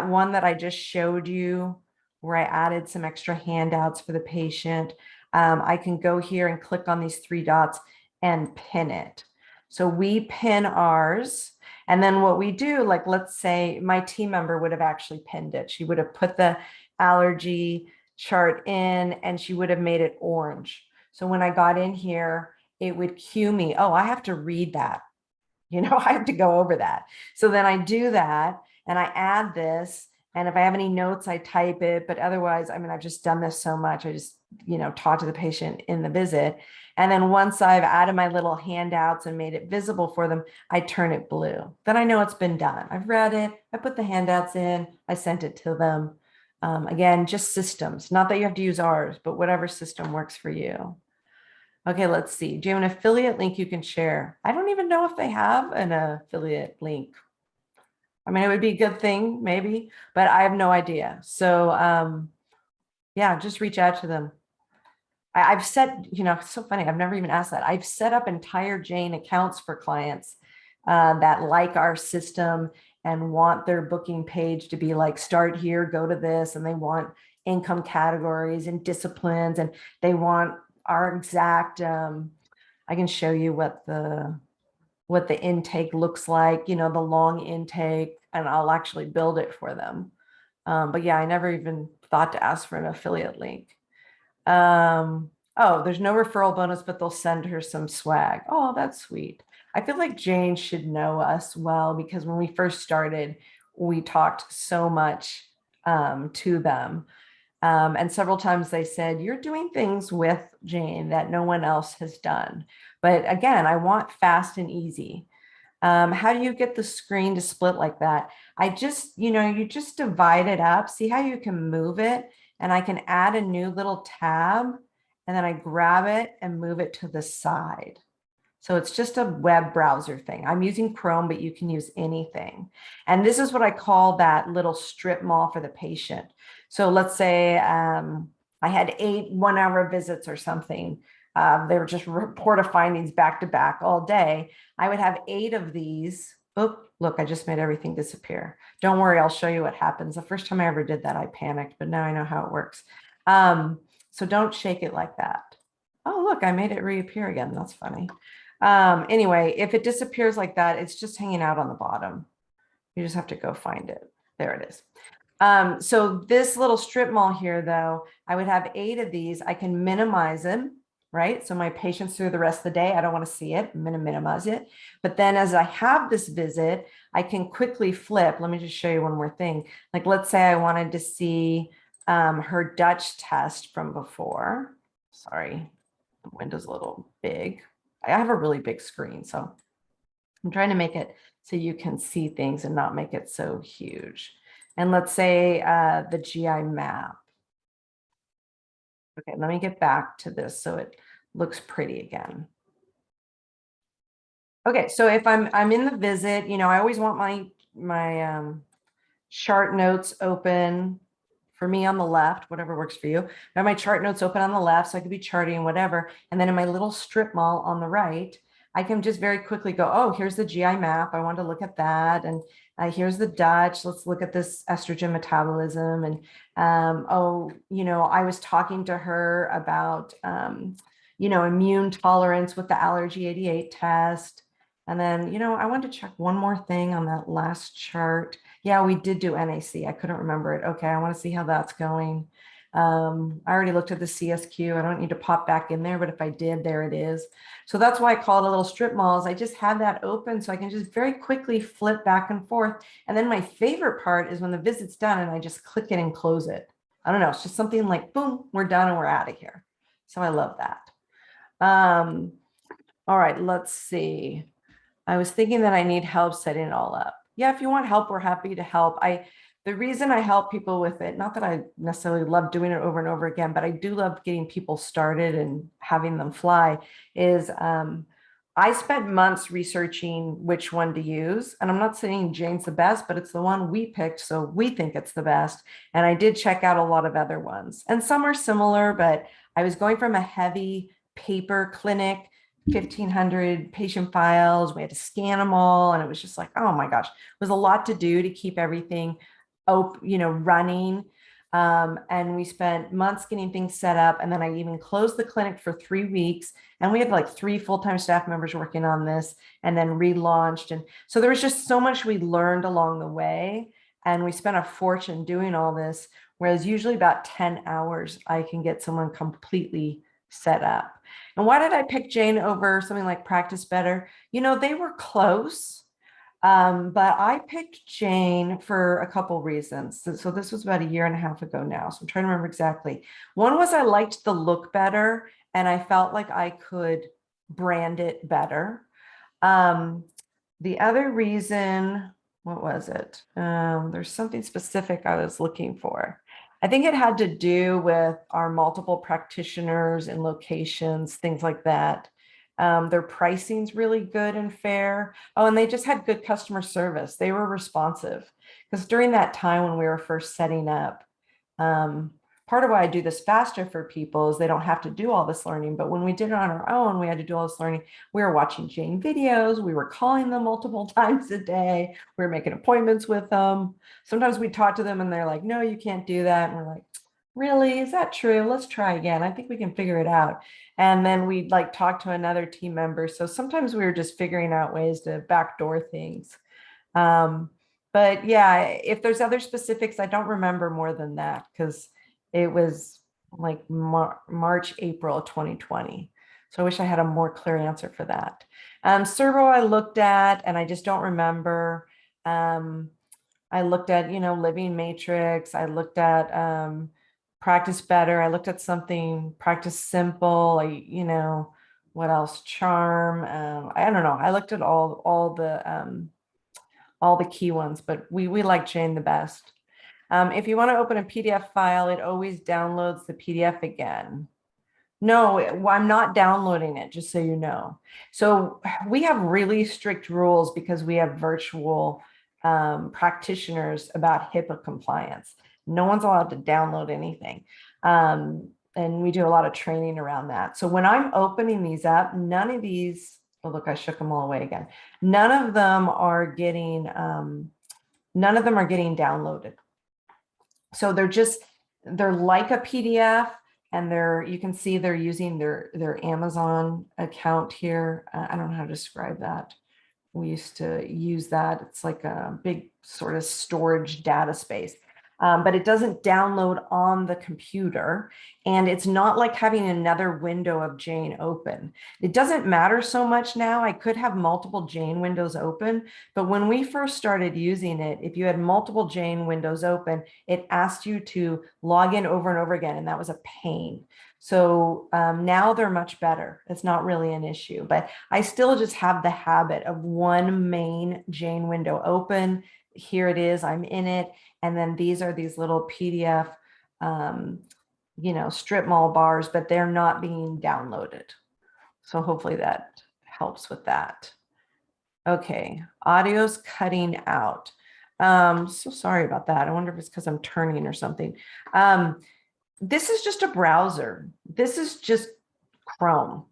one that I just showed you where I added some extra handouts for the patient, I can go here and click on these three dots and pin it. So we pin ours. And then what we do, like, let's say my team member would have actually pinned it. She would have put the allergy chart in and she would have made it orange. So when I got in here, it would cue me, oh, I have to read that. I have to go over that. So then I do that and I add this. And if I have any notes, I type it. But otherwise, I mean, I've just done this so much. I just, taught to the patient in the visit. And then once I've added my little handouts and made it visible for them, I turn it blue. Then I know it's been done. I've read it. I put the handouts in. I sent it to them. Again, just systems. Not that you have to use ours, but whatever system works for you. Okay, let's see. Do you have an affiliate link you can share? I don't even know if they have an affiliate link. I mean, it would be a good thing, maybe, but I have no idea. So yeah, just reach out to them. I've set, it's so funny. I've never even asked that. I've set up entire Jane accounts for clients that like our system and want their booking page to be like, start here, go to this. And they want income categories and disciplines. And they want our exact, I can show you what the intake looks like, the long intake, and I'll actually build it for them. But yeah, I never even thought to ask for an affiliate link. Oh, there's no referral bonus, but they'll send her some swag. Oh, that's sweet. I feel like Jane should know us well, because when we first started, we talked so much to them. And several times they said, you're doing things with Jane that no one else has done. But again, I want fast and easy. How do you get the screen to split like that? I just, you just divide it up. See how you can move it? And I can add a new little tab, and then I grab it and move it to the side. So it's just a web browser thing. I'm using Chrome, but you can use anything. And this is what I call that little strip mall for the patient. So let's say I had 8 one-hour visits or something. They were just report of findings back to back all day. I would have 8 of these. Oh, look, I just made everything disappear. Don't worry, I'll show you what happens. The first time I ever did that, I panicked, but now I know how it works. So don't shake it like that. Oh, look, I made it reappear again. That's funny. Anyway, if it disappears like that, it's just hanging out on the bottom. You just have to go find it. There it is. So this little strip mall here, though, I would have 8 of these. I can minimize them, right? So my patients through the rest of the day, I don't want to see it. I'm going to minimize it. But then as I have this visit, I can quickly flip. Let me just show you one more thing. Like, let's say I wanted to see her Dutch test from before. Sorry, the window's a little big. I have a really big screen, so I'm trying to make it so you can see things and not make it so huge. And let's say the GI map. Okay, let me get back to this so it looks pretty again. Okay, so if I'm in the visit, I always want my chart notes open for me on the left, whatever works for you. I have my chart notes open on the left, so I could be charting whatever. And then in my little strip mall on the right, I can just very quickly go, oh, here's the GI map. I want to look at that. And here's the Dutch. Let's look at this estrogen metabolism. And oh, I was talking to her about, immune tolerance with the allergy 88 test. And then, I wanted to check one more thing on that last chart. Yeah, we did do NAC. I couldn't remember it. Okay, I want to see how that's going. I already looked at the CSQ. I don't need to pop back in there, but if I did, there it is. So that's why I call it a little strip malls. I just had that open so I can just very quickly flip back and forth. And then my favorite part is when the visit's done and I just click it and close it. I don't know. It's just something like, boom, we're done and we're out of here. So I love that. All right, let's see. I was thinking that I need help setting it all up. Yeah, if you want help, we're happy to help. The reason I help people with it, not that I necessarily love doing it over and over again, but I do love getting people started and having them fly, is I spent months researching which one to use. And I'm not saying Jane's the best, but it's the one we picked, so we think it's the best. And I did check out a lot of other ones. And some are similar, but I was going from a heavy paper clinic, 1,500 patient files. We had to scan them all. And it was just like, oh my gosh, it was a lot to do to keep everything running. And we spent months getting things set up. And then I even closed the clinic for 3 weeks. And we had like 3 full-time staff members working on this and then relaunched. And so there was just so much we learned along the way. And we spent a fortune doing all this, whereas usually about 10 hours, I can get someone completely set up. And why did I pick Jane over something like Practice Better? They were close. But I picked Jane for a couple reasons. So this was about 1.5 years ago now. So I'm trying to remember exactly. One was I liked the look better and I felt like I could brand it better. The other reason, what was it? There's something specific I was looking for. I think it had to do with our multiple practitioners and locations, things like that. Their pricing's really good and fair. Oh, and they just had good customer service. They were responsive. Because during that time when we were first setting up, part of why I do this faster for people is they don't have to do all this learning. But when we did it on our own, we had to do all this learning. We were watching Jane videos. We were calling them multiple times a day. We were making appointments with them. Sometimes we talk to them and they're like, no, you can't do that. And we're like, really? Is that true? Let's try again. I think we can figure it out. And then we'd like talk to another team member. So sometimes we were just figuring out ways to backdoor things. But yeah, if there's other specifics, I don't remember more than that because it was like March, April 2020. So I wish I had a more clear answer for that. Servo I looked at and I just don't remember. I looked at, Living Matrix. I looked at Practice Better. I looked at something, Practice Simple. What else? Charm. I don't know. I looked at all the key ones, but we like Jane the best. If you want to open a PDF file, it always downloads the PDF again. No, I'm not downloading it, just so you know. So we have really strict rules because we have virtual practitioners about HIPAA compliance. No one's allowed to download anything. And we do a lot of training around that. So when I'm opening these up, none of these, oh, look, I shook them all away again. None of them are getting downloaded. So they're like a PDF and you can see they're using their Amazon account here. I don't know how to describe that. We used to use that. It's like a big sort of storage data space. But it doesn't download on the computer. And it's not like having another window of Jane open. It doesn't matter so much now. I could have multiple Jane windows open, but when we first started using it, if you had multiple Jane windows open, it asked you to log in over and over again, and that was a pain. So now they're much better. It's not really an issue, but I still just have the habit of one main Jane window open. Here it is, I'm in it. And then these are these little PDF, strip mall bars, but they're not being downloaded. So hopefully that helps with that. Okay, audio's cutting out. So sorry about that. I wonder if it's because I'm turning or something. This is just a browser. This is just Chrome.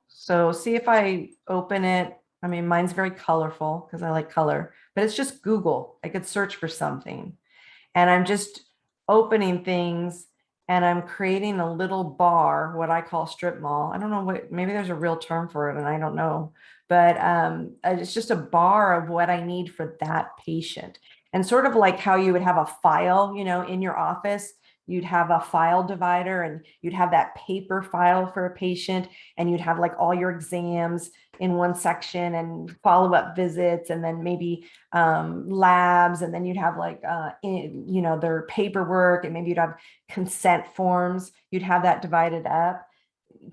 So see if I open it. I mean, mine's very colorful because I like color, but it's just Google. I could search for something. And I'm just opening things and I'm creating a little bar, what I call strip mall. I don't know maybe there's a real term for it and I don't know, but it's just a bar of what I need for that patient. And sort of like how you would have a file, in your office, you'd have a file divider and you'd have that paper file for a patient, and you'd have like all your exams in one section and follow-up visits, and then maybe labs, and then you'd have like their paperwork, and maybe you'd have consent forms. You'd have that divided up.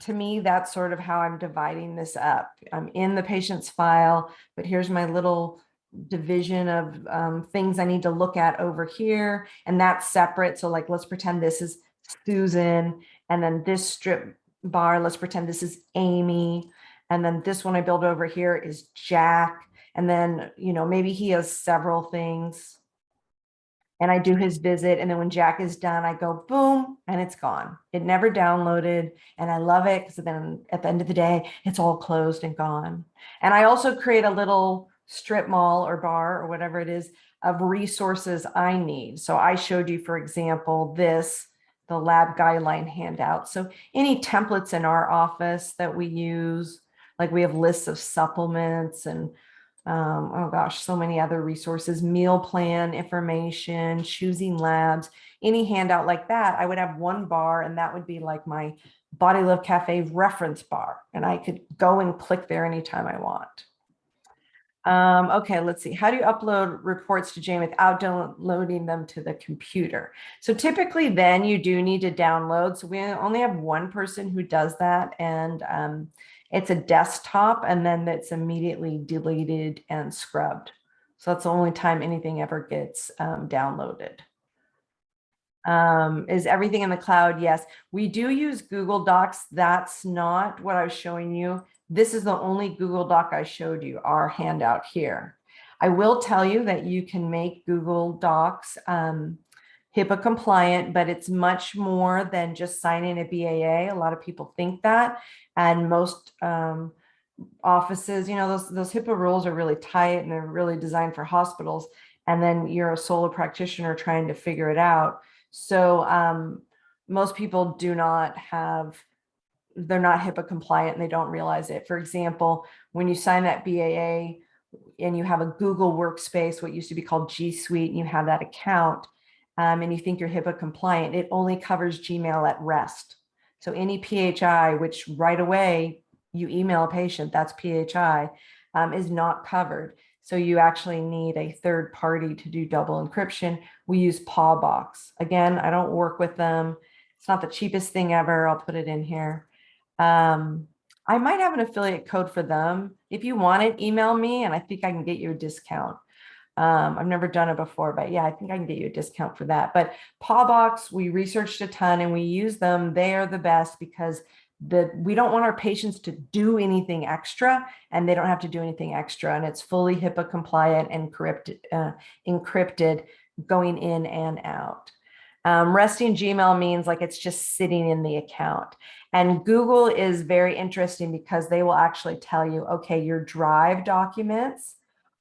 To me, that's sort of how I'm dividing this up. I'm in the patient's file, but here's my little division of things I need to look at over here, and that's separate. So like, let's pretend this is Susan, and then this strip bar, let's pretend this is Amy, and then this one I build over here is Jack, and then maybe he has several things, and I do his visit. And then when Jack is done, I go boom, and it's gone. It never downloaded. And I love it because then at the end of the day, it's all closed and gone. And I also create a little strip mall or bar or whatever it is of resources I need. So I showed you, for example, the lab guideline handout. So any templates in our office that we use, like we have lists of supplements and oh gosh, so many other resources, meal plan information, choosing labs, any handout like that, I would have one bar, and that would be like my Body Love Cafe reference bar. And I could go and click there anytime I want. Okay, let's see. How do you upload reports to Jane without downloading them to the computer? So typically then you do need to download. So we only have one person who does that, and it's a desktop, and then it's immediately deleted and scrubbed. So that's the only time anything ever gets downloaded. Is everything in the cloud? Yes, we do use Google Docs. That's not what I was showing you. This is the only Google Doc I showed you, our handout here. I will tell you that you can make Google Docs HIPAA compliant, but it's much more than just signing a BAA. A lot of people think that, and most offices, those HIPAA rules are really tight, and they're really designed for hospitals. And then you're a solo practitioner trying to figure it out. So most people they're not HIPAA compliant, and they don't realize it. For example, when you sign that BAA and you have a Google workspace, what used to be called G Suite, and you have that account, and you think you're HIPAA compliant, it only covers Gmail at rest. So any PHI, which right away you email a patient, that's PHI, is not covered. So you actually need a third party to do double encryption. We use Pawbox. Again, I don't work with them. It's not the cheapest thing ever. I'll put it in here. I might have an affiliate code for them. If you want it, email me, and I think I can get you a discount. I've never done it before, but yeah, I think I can get you a discount for that. But Pawbox, we researched a ton and we use them. They are the best because we don't want our patients to do anything extra, and they don't have to do anything extra. And it's fully HIPAA compliant and encrypted going in and out. Resting Gmail means like it's just sitting in the account. And Google is very interesting because they will actually tell you, okay, your Drive documents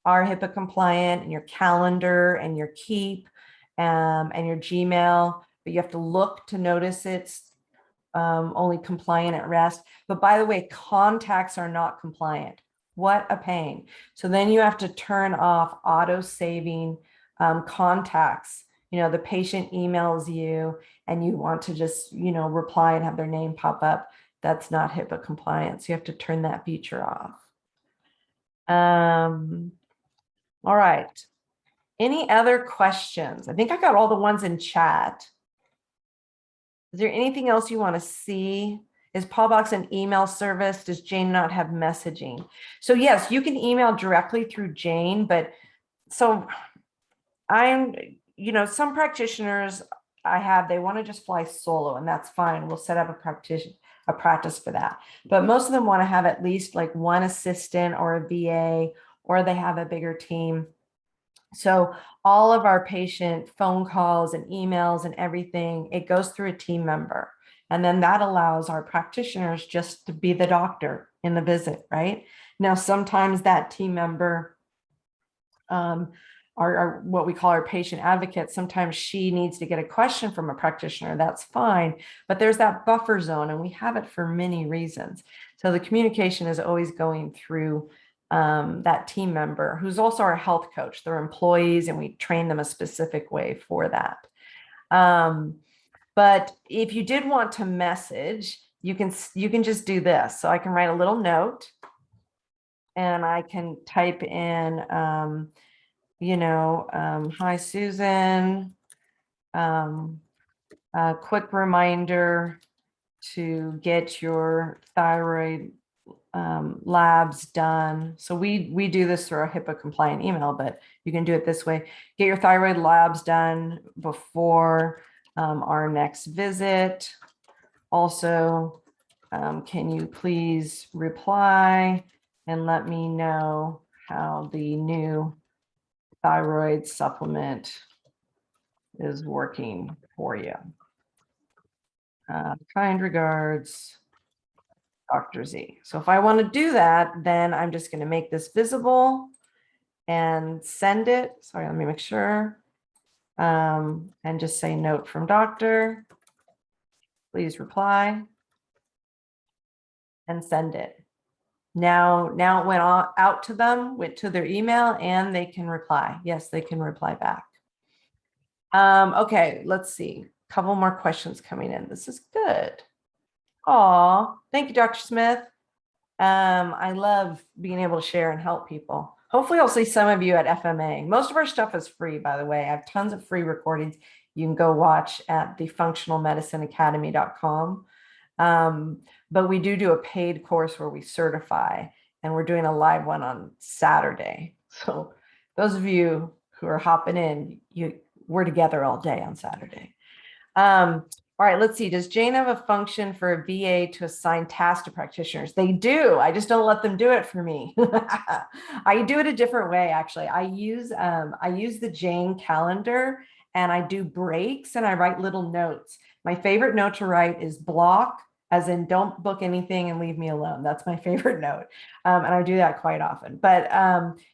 are HIPAA compliant, and your calendar and your Keep and your Gmail, but you have to look to notice it's only compliant at rest. But by the way, contacts are not compliant. What a pain. So then you have to turn off auto saving contacts. The patient emails you and you want to just, reply and have their name pop up. That's not HIPAA compliant. So you have to turn that feature off. All right. Any other questions? I think I got all the ones in chat. Is there anything else you want to see? Is Pawbox an email service? Does Jane not have messaging? So yes, you can email directly through Jane, but so some practitioners they want to just fly solo, and that's fine. We'll set up a practice for that. But most of them want to have at least like one assistant or a VA, or they have a bigger team. So all of our patient phone calls and emails and everything, it goes through a team member. And then that allows our practitioners just to be the doctor in the visit, right? Now, sometimes that team member, our what we call our patient advocate, sometimes she needs to get a question from a practitioner. That's fine. But there's that buffer zone, and we have it for many reasons. So the communication is always going through that team member who's also our health coach. They're employees and we train them a specific way for that. But if you did want to message, you can just do this. So I can write a little note and I can type in, hi, Susan, a quick reminder to get your thyroid labs done. So we do this through a HIPAA compliant email, but you can do it this way. Get your thyroid labs done before our next visit. Also, can you please reply and let me know how the new thyroid supplement is working for you? Kind regards, Dr. Z. So if I want to do that, then I'm just going to make this visible and send it. Sorry, let me make sure. And just say note from doctor. Please reply and send it. Now it went out to them, went to their email, and they can reply. Yes, they can reply back. Okay, let's see. A couple more questions coming in. This is good. Aw, thank you, Dr. Smith. I love being able to share and help people. Hopefully I'll see some of you at FMA. Most of our stuff is free, by the way. I have tons of free recordings you can go watch at thefunctionalmedicineacademy.com. But we do a paid course where we certify, and we're doing a live one on Saturday. So those of you who are hopping in, we're together all day on Saturday. All right, let's see. Does Jane have a function for a VA to assign tasks to practitioners? They do. I just don't let them do it for me. I do it a different way, actually. I use the Jane calendar, and I do breaks and I write little notes. My favorite note to write is block, as in don't book anything and leave me alone. That's my favorite note. And I do that quite often. But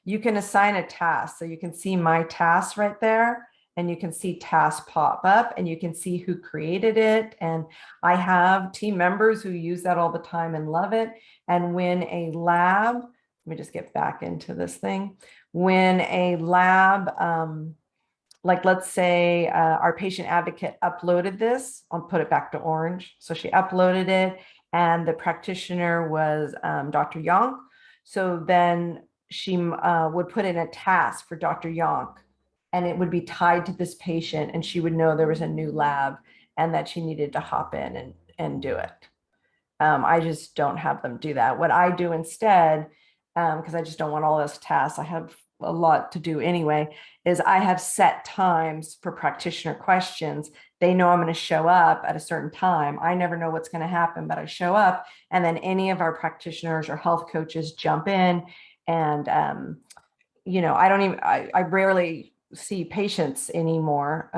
you can assign a task. So you can see my tasks right there. And you can see tasks pop up and you can see who created it. And I have team members who use that all the time and love it. And when a lab, let me just get back into this thing. When a lab, like let's say our patient advocate uploaded this, I'll put it back to orange. So she uploaded it and the practitioner was Dr. Yonk. So then she would put in a task for Dr. Yonk, and it would be tied to this patient, and she would know there was a new lab and that she needed to hop in and do it. I just don't have them do that. What I do instead, because I just don't want all those tasks, I have a lot to do anyway, is I have set times for practitioner questions. They know I'm going to show up at a certain time. I never know what's going to happen, but I show up, and then any of our practitioners or health coaches jump in. And I rarely see patients anymore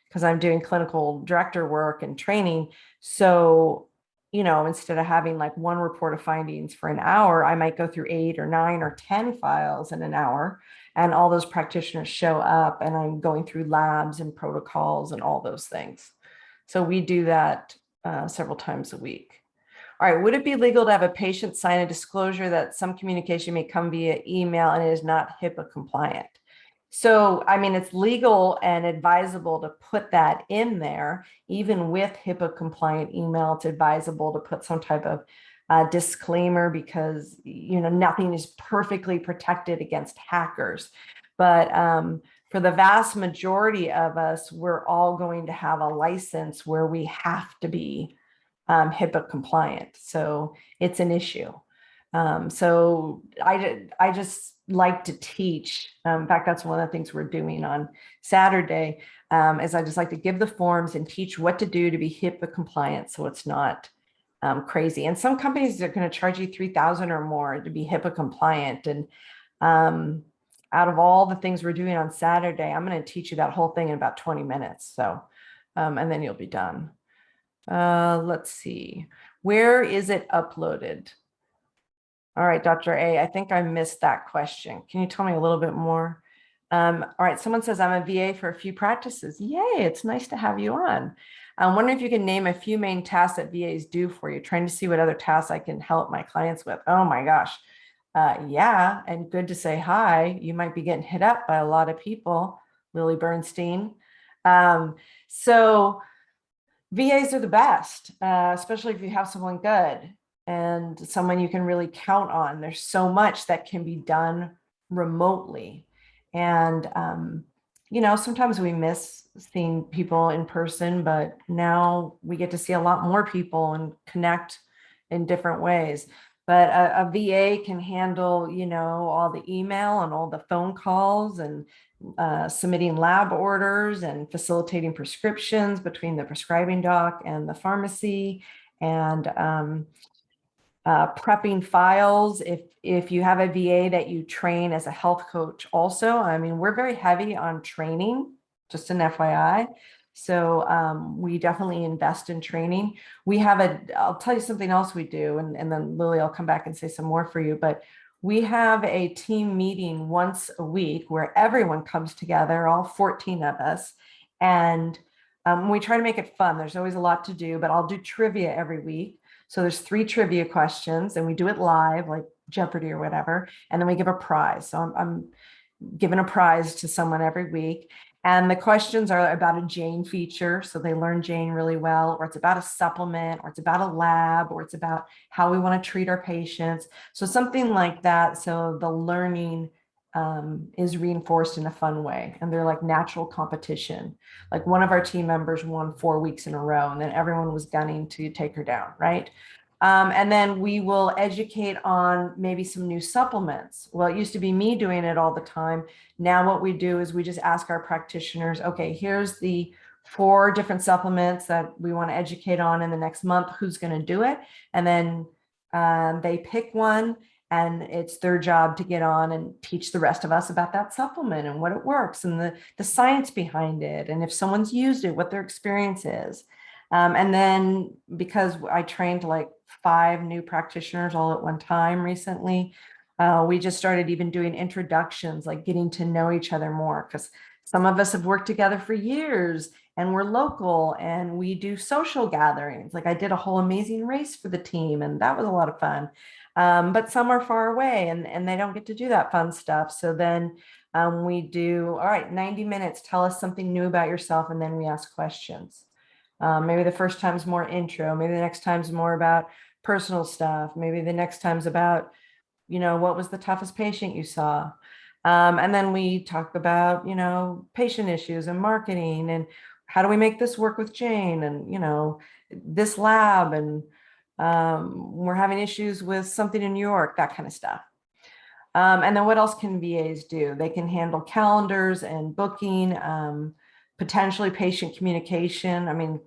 because I'm doing clinical director work and training. So, instead of having like one report of findings for an hour, I might go through 8 or 9 or 10 files in an hour, and all those practitioners show up and I'm going through labs and protocols and all those things. So we do that several times a week. All right, would it be legal to have a patient sign a disclosure that some communication may come via email and it is not HIPAA compliant? So, I mean, it's legal and advisable to put that in there. Even with HIPAA compliant email, it's advisable to put some type of disclaimer because, nothing is perfectly protected against hackers. But for the vast majority of us, we're all going to have a license where we have to be HIPAA compliant. So it's an issue. So I just like to teach. In fact, that's one of the things we're doing on Saturday, is I just like to give the forms and teach what to do to be HIPAA compliant so it's not crazy. And some companies are going to charge you $3,000 or more to be HIPAA compliant. And out of all the things we're doing on Saturday, I'm going to teach you that whole thing in about 20 minutes. So, and then you'll be done. Let's see. Where is it uploaded? All right, Dr. A, I think I missed that question. Can you tell me a little bit more? All right, someone says I'm a VA for a few practices. Yay, it's nice to have you on. I'm wondering if you can name a few main tasks that VAs do for you, trying to see what other tasks I can help my clients with. Oh my gosh. Yeah, and good to say hi. You might be getting hit up by a lot of people, Lily Bernstein. Um, so VAs are the best, especially if you have someone good and someone you can really count on. There's so much that can be done remotely. And, sometimes we miss seeing people in person, but now we get to see a lot more people and connect in different ways. But a VA can handle, all the email and all the phone calls and submitting lab orders and facilitating prescriptions between the prescribing doc and the pharmacy, and prepping files. If you have a VA that you train as a health coach also, I mean, we're very heavy on training, just an FYI. So we definitely invest in training. I'll tell you something else we do, and then Lily, I'll come back and say some more for you, but we have a team meeting once a week where everyone comes together, all 14 of us, and we try to make it fun. There's always a lot to do, but I'll do trivia every week. So there's 3 trivia questions, and we do it live, like Jeopardy or whatever, and then we give a prize. So I'm giving a prize to someone every week. And the questions are about a Jane feature, so they learn Jane really well, or it's about a supplement, or it's about a lab, or it's about how we want to treat our patients. So something like that. So the learning is reinforced in a fun way, and they're like natural competition. Like one of our team members won 4 weeks in a row, and then everyone was gunning to take her down, right? And then we will educate on maybe some new supplements. Well, it used to be me doing it all the time. Now what we do is we just ask our practitioners, okay, here's the 4 different supplements that we want to educate on in the next month. Who's going to do it? And then they pick one, and it's their job to get on and teach the rest of us about that supplement and what it works and the science behind it. And if someone's used it, what their experience is. And then because I trained like 5 new practitioners all at one time recently, we just started even doing introductions, like getting to know each other more, because some of us have worked together for years and we're local and we do social gatherings. Like I did a whole amazing race for the team, and that was a lot of fun. But some are far away and they don't get to do that fun stuff. So then we do, all right, 90 minutes, tell us something new about yourself, and then we ask questions. Maybe the first time's more intro. Maybe the next time's more about personal stuff. Maybe the next time's about, what was the toughest patient you saw? And then we talk about, patient issues and marketing and how do we make this work with Jane and, this lab, and we're having issues with something in New York, that kind of stuff. And then what else can VAs do? They can handle calendars and booking, potentially patient communication. I mean,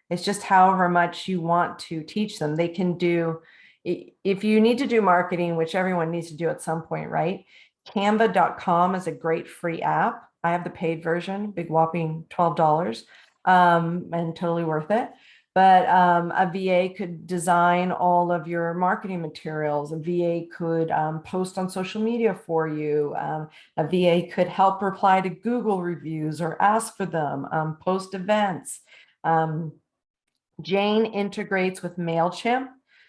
it's just however much you want to teach them. They can do, if you need to do marketing, which everyone needs to do at some point, right? Canva.com is a great free app. I have the paid version, big whopping $12, and totally worth it. But a VA could design all of your marketing materials. A VA could post on social media for you. A VA could help reply to Google reviews or ask for them, post events. Jane integrates with MailChimp.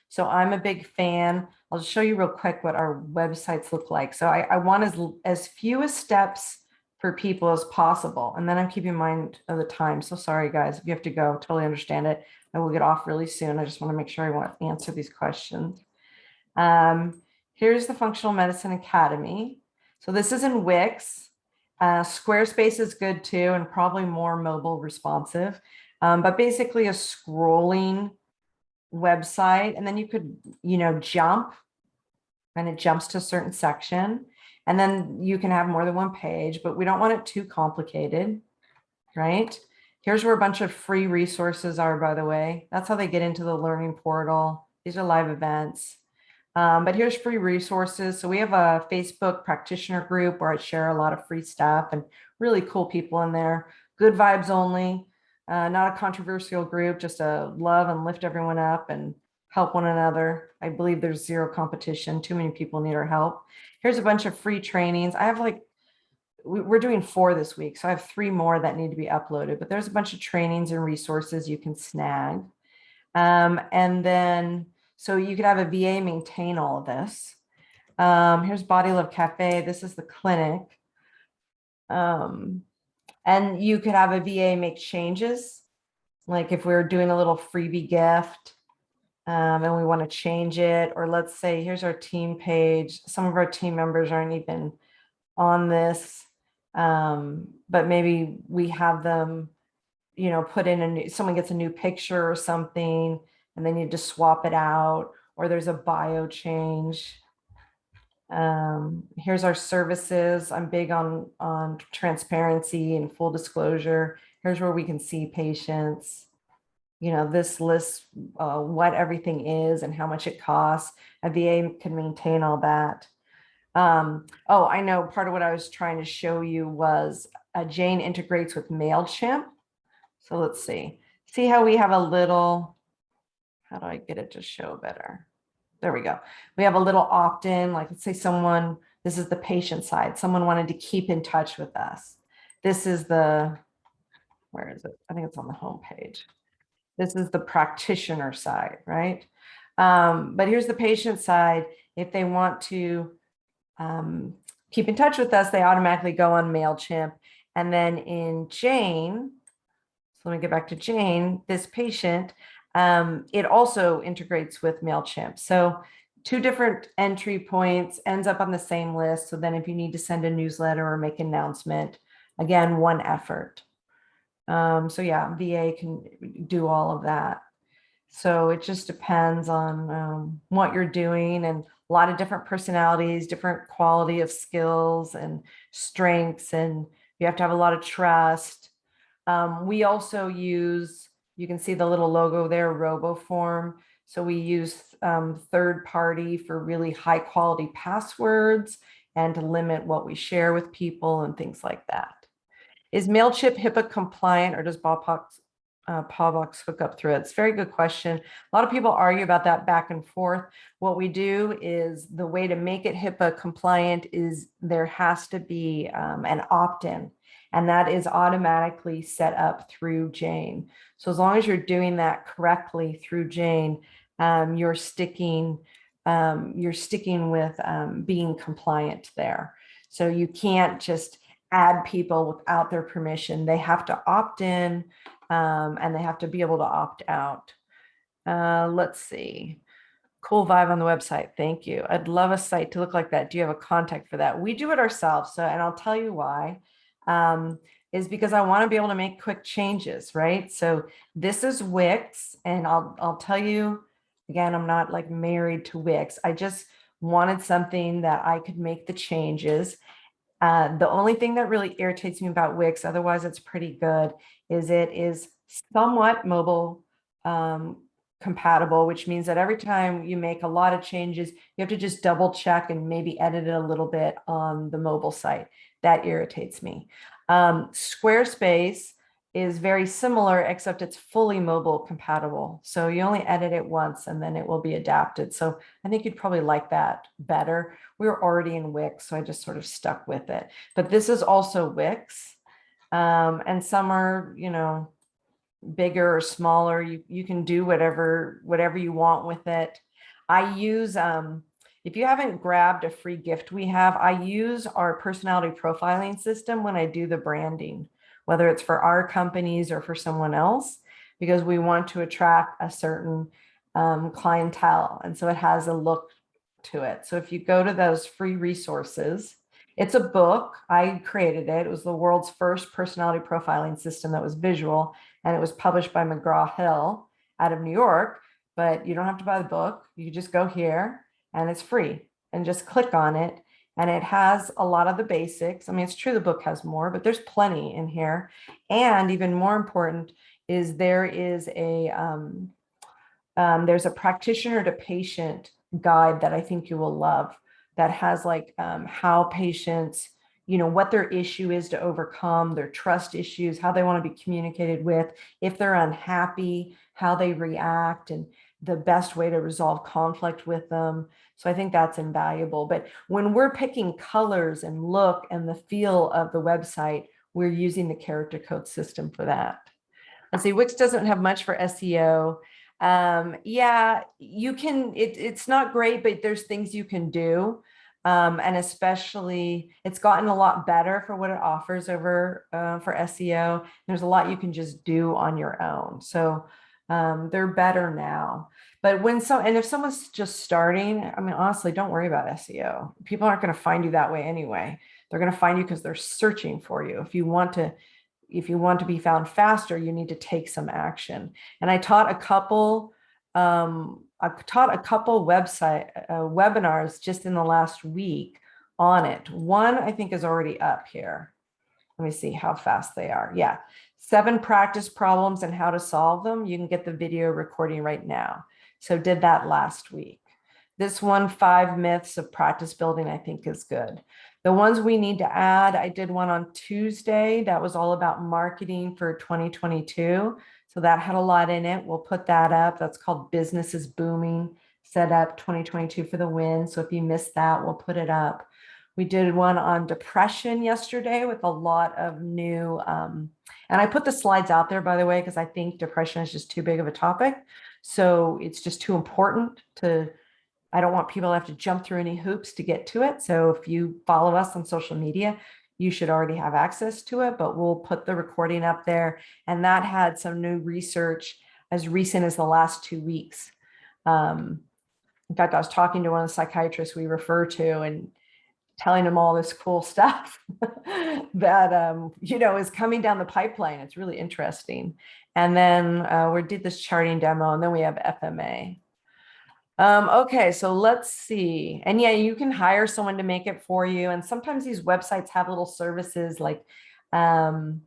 So I'm a big fan. I'll just show you real quick what our websites look like. So I want as few steps for people as possible. And then I'm keeping in mind of the time. So sorry, guys, if you have to go, totally understand it. I will get off really soon. I just want to make sure I want to answer these questions. Here's the Functional Medicine Academy. So this is in Wix. Squarespace is good too, and probably more mobile responsive. But basically a scrolling website, and then you could, jump, and it jumps to a certain section, and then you can have more than one page, but we don't want it too complicated, right? Here's where a bunch of free resources are, by the way. That's how they get into the learning portal. These are live events. But here's free resources. So we have a Facebook practitioner group where I share a lot of free stuff and really cool people in there. Good vibes only, not a controversial group, just a love and lift everyone up and help one another. I believe there's zero competition. Too many people need our help. Here's a bunch of free trainings. I have we're doing 4 this week, so I have 3 more that need to be uploaded, but there's a bunch of trainings and resources you can snag. And then, so you could have a VA maintain all of this. Here's Body Love Cafe. This is the clinic. And you could have a VA make changes. Like if we were doing a little freebie gift, and we want to change it, or let's say, here's our team page. Some of our team members aren't even on this, but maybe we have them, put in someone gets a new picture or something, and they need to swap it out, or there's a bio change. Here's our services. I'm big on transparency and full disclosure. Here's where we can see patients. This lists what everything is and how much it costs. A VA can maintain all that. Oh, I know part of what I was trying to show you was Jane integrates with MailChimp. So let's see. See how we have a little, how do I get it to show better? There we go. We have a little opt-in, like let's say someone, this is the patient side. Someone wanted to keep in touch with us. This is the, where is it? I think it's on the home page. This is the practitioner side, right? But here's the patient side. If they want to keep in touch with us, they automatically go on MailChimp. And then in Jane, so let me get back to Jane, this patient, it also integrates with MailChimp. So 2 different entry points, ends up on the same list. So then if you need to send a newsletter or make an announcement, again, one effort. So yeah, VA can do all of that. So it just depends on what you're doing, and a lot of different personalities, different quality of skills and strengths, and you have to have a lot of trust. We also use, you can see the little logo there, RoboForm. So we use third party for really high quality passwords and to limit what we share with people and things like that. Is MailChimp HIPAA compliant, or does Pawbox hook up through it? It's a very good question. A lot of people argue about that back and forth. What we do is, the way to make it HIPAA compliant is there has to be an opt-in, and that is automatically set up through Jane. So as long as you're doing that correctly through Jane, you're sticking with being compliant there. So you can't just add people without their permission. They have to opt in, and they have to be able to opt out. Let's see. Cool vibe on the website. Thank you. I'd love a site to look like that. Do you have a contact for that? We do it ourselves. So, and I'll tell you why, is because I want to be able to make quick changes, right? So this is Wix, and I'll tell you again, I'm not like married to Wix. I just wanted something that I could make the changes. The only thing that really irritates me about Wix, otherwise it's pretty good, is it is somewhat mobile compatible, which means that every time you make a lot of changes, you have to just double check and maybe edit it a little bit on the mobile site. That irritates me. Squarespace is very similar, except it's fully mobile compatible. So you only edit it once and then it will be adapted. So I think you'd probably like that better. We were already in Wix, so I just sort of stuck with it. But this is also Wix. And some are, bigger or smaller. You can do whatever you want with it. I use, if you haven't grabbed a free gift we have, I use our personality profiling system when I do the branding, whether it's for our companies or for someone else, because we want to attract a certain clientele. And so it has a look to it. So if you go to those free resources, it's a book. I created it. It was the world's first personality profiling system that was visual, and it was published by McGraw-Hill out of New York. But you don't have to buy the book. You just go here, and it's free, and just click on it. And it has a lot of the basics. I mean, it's true the book has more, but there's plenty in here. And even more important is there's a practitioner to patient guide that I think you will love, that has like how patients, what their issue is to overcome, their trust issues, how they want to be communicated with, if they're unhappy, how they react, and the best way to resolve conflict with them. So I think that's invaluable. But when we're picking colors and look and the feel of the website, we're using the character code system for that. Let's see, Wix doesn't have much for SEO. Yeah, you can, it's not great, but there's things you can do. And especially it's gotten a lot better for what it offers over for SEO. There's a lot you can just do on your own. So they're better now. But if someone's just starting, I mean, honestly, don't worry about SEO. People aren't going to find you that way anyway. They're going to find you because they're searching for you. If you want to be found faster, you need to take some action. And I've taught a couple webinars just in the last week on it. One I think is already up here. Let me see how fast they are. Yeah. 7 practice problems and how to solve them. You can get the video recording right now. So did that last week. This one, 5 myths of practice building, I think is good. The ones we need to add, I did one on Tuesday that was all about marketing for 2022. So that had a lot in it. We'll put that up. That's called Business is Booming, set up 2022 for the win. So if you missed that, we'll put it up. We did one on depression yesterday with a lot of new, and I put the slides out there, by the way, because I think depression is just too big of a topic. So it's just too important I don't want people to have to jump through any hoops to get to it. So if you follow us on social media, you should already have access to it, but we'll put the recording up there. And that had some new research as recent as the last 2 weeks. In fact, I was talking to one of the psychiatrists we refer to and telling them all this cool stuff that, is coming down the pipeline. It's really interesting. And then we did this charting demo, and then we have FMA. Okay, so let's see. And yeah, you can hire someone to make it for you. And sometimes these websites have little services like Wix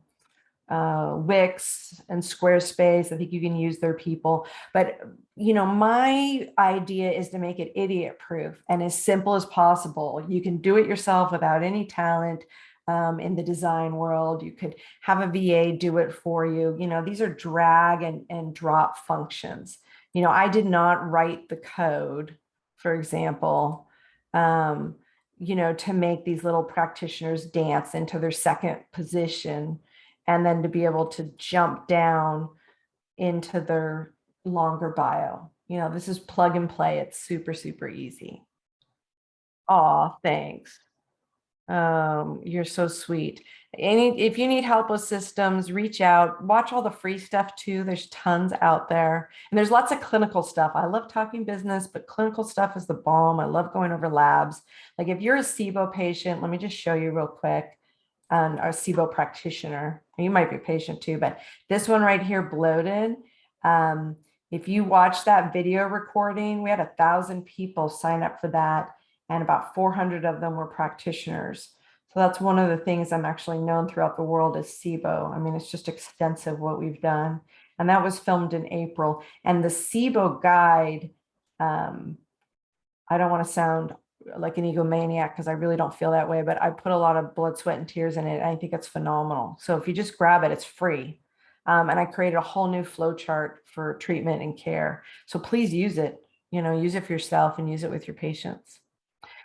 and Squarespace. I think you can use their people. But, my idea is to make it idiot proof and as simple as possible. You can do it yourself without any talent in the design world. You could have a VA do it for you. These are drag and drop functions. I did not write the code, for example, to make these little practitioners dance into their second position and then to be able to jump down into their longer bio. This is plug and play. It's super, super easy. Aw, thanks. You're so sweet. If you need help with systems, reach out. Watch all the free stuff too. There's tons out there. And there's lots of clinical stuff. I love talking business, but clinical stuff is the bomb. I love going over labs. Like if you're a SIBO patient, let me just show you real quick. And our SIBO practitioner, you might be a patient too, but this one right here, bloated. If you watch that video recording, we had 1,000 people sign up for that, and about 400 of them were practitioners. So that's one of the things I'm actually known throughout the world as SIBO. I mean, it's just extensive what we've done. And that was filmed in April. And the SIBO guide, I don't want to sound like an egomaniac because I really don't feel that way, but I put a lot of blood, sweat, and tears in it. I think it's phenomenal. So if you just grab it, it's free. And I created a whole new flow chart for treatment and care. So please use it, use it for yourself and use it with your patients.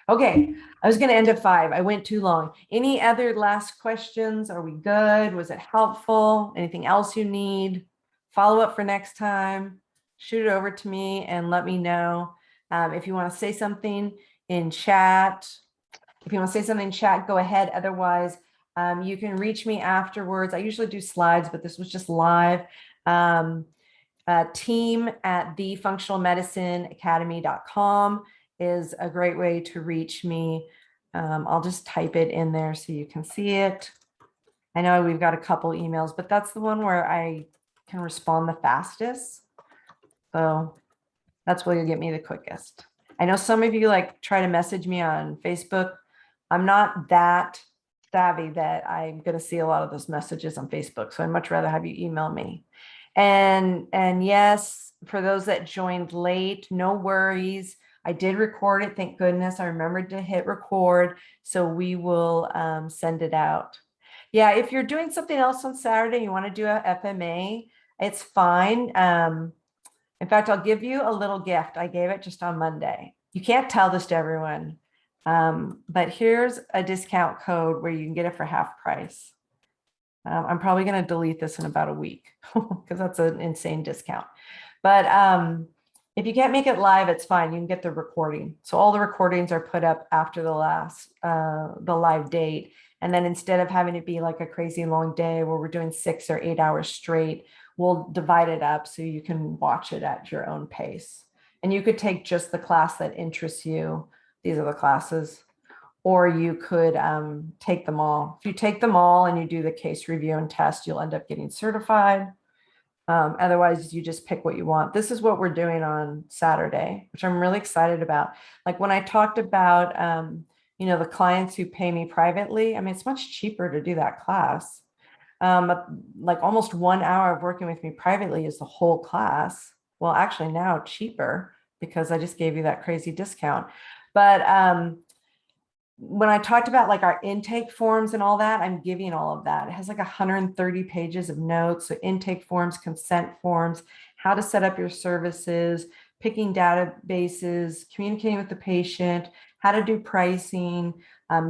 Okay, I was going to end at 5. I went too long. Any other last questions? Are we good? Was it helpful? Anything else you need? Follow up for next time. Shoot it over to me and let me know. If you want to say something in chat, go ahead. Otherwise, you can reach me afterwards. I usually do slides, but this was just live. Team at thefunctionalmedicineacademy.com is a great way to reach me. I'll just type it in there so you can see it. I know we've got a couple emails, but that's the one where I can respond the fastest. So that's where you'll get me the quickest. I know some of you try to message me on Facebook. I'm not that savvy that I'm going to see a lot of those messages on Facebook. So I'd much rather have you email me. And yes, for those that joined late, no worries. I did record it. Thank goodness. I remembered to hit record. So we will send it out. Yeah, if you're doing something else on Saturday, you want to do a FMA, it's fine. In fact, I'll give you a little gift. I gave it just on Monday. You can't tell this to everyone, but here's a discount code where you can get it for half price. I'm probably going to delete this in about a week because that's an insane discount. But If you can't make it live, it's fine. You can get the recording. So all the recordings are put up after the live date. And then instead of having it be like a crazy long day where we're doing 6 or 8 hours straight, we'll divide it up so you can watch it at your own pace. And you could take just the class that interests you. These are the classes. Or you could take them all. If you take them all and you do the case review and test, you'll end up getting certified. Otherwise, you just pick what you want. This is what we're doing on Saturday, which I'm really excited about. Like when I talked about, the clients who pay me privately, I mean, it's much cheaper to do that class. Like almost 1 hour of working with me privately is the whole class. Well, actually now cheaper because I just gave you that crazy discount. But when I talked about like our intake forms and all that, I'm giving all of that. It has like 130 pages of notes, so intake forms, consent forms, how to set up your services, picking databases, communicating with the patient, how to do pricing,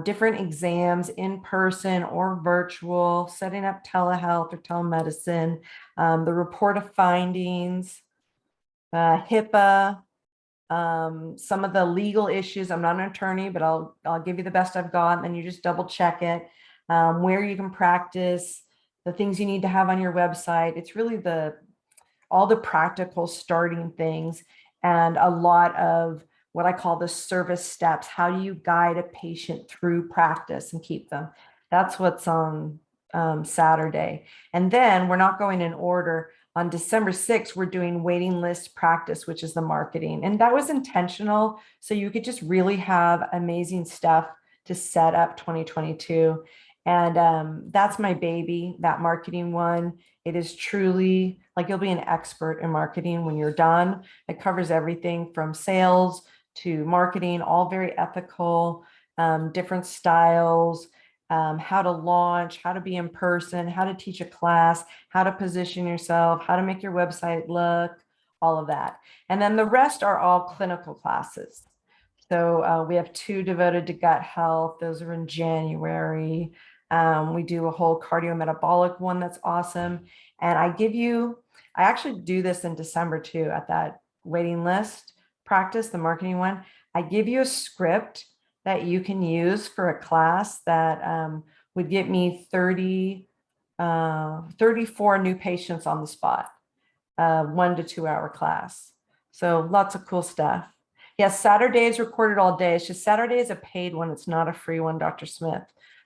different exams in person or virtual, setting up telehealth or telemedicine, the report of findings, HIPAA, some of the legal issues. I'm not an attorney, but I'll give you the best I've got, and then you just double check it. Where you can practice, the things you need to have on your website. It's really all the practical starting things and a lot of what I call the service steps. How do you guide a patient through practice and keep them? That's what's on Saturday. And then we're not going in order. On December 6th, we're doing waiting list practice, which is the marketing. And that was intentional. So you could just really have amazing stuff to set up 2022. And that's my baby, that marketing one. It is truly like you'll be an expert in marketing when you're done. It covers everything from sales to marketing, all very ethical, different styles, how to launch, how to be in person, how to teach a class, how to position yourself, how to make your website look, all of that. And then the rest are all clinical classes. So we have 2 devoted to gut health. Those are in January. We do a whole cardiometabolic one that's awesome. And I actually do this in December too at that waiting list practice, the marketing one. I give you a script that you can use for a class that would get me 34 new patients on the spot, 1 to 2 hour class. So lots of cool stuff. Yes, Saturday is recorded all day. It's just Saturday is a paid one. It's not a free one, Dr. Smith.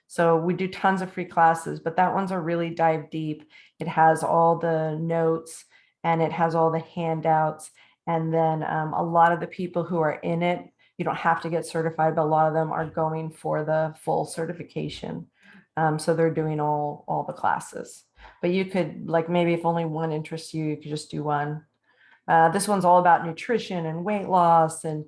So we do tons of free classes, but that one's a really dive deep. It has all the notes and it has all the handouts. And then a lot of the people who are in it, you don't have to get certified, but a lot of them are going for the full certification. So they're doing all the classes. But you could, like, maybe if only one interests you, you could just do one. This one's all about nutrition and weight loss and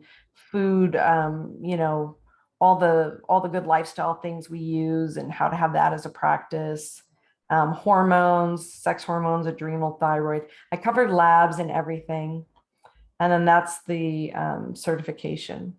food, all the good lifestyle things we use and how to have that as a practice. Hormones, sex hormones, adrenal, thyroid. I covered labs and everything. And then that's the certification.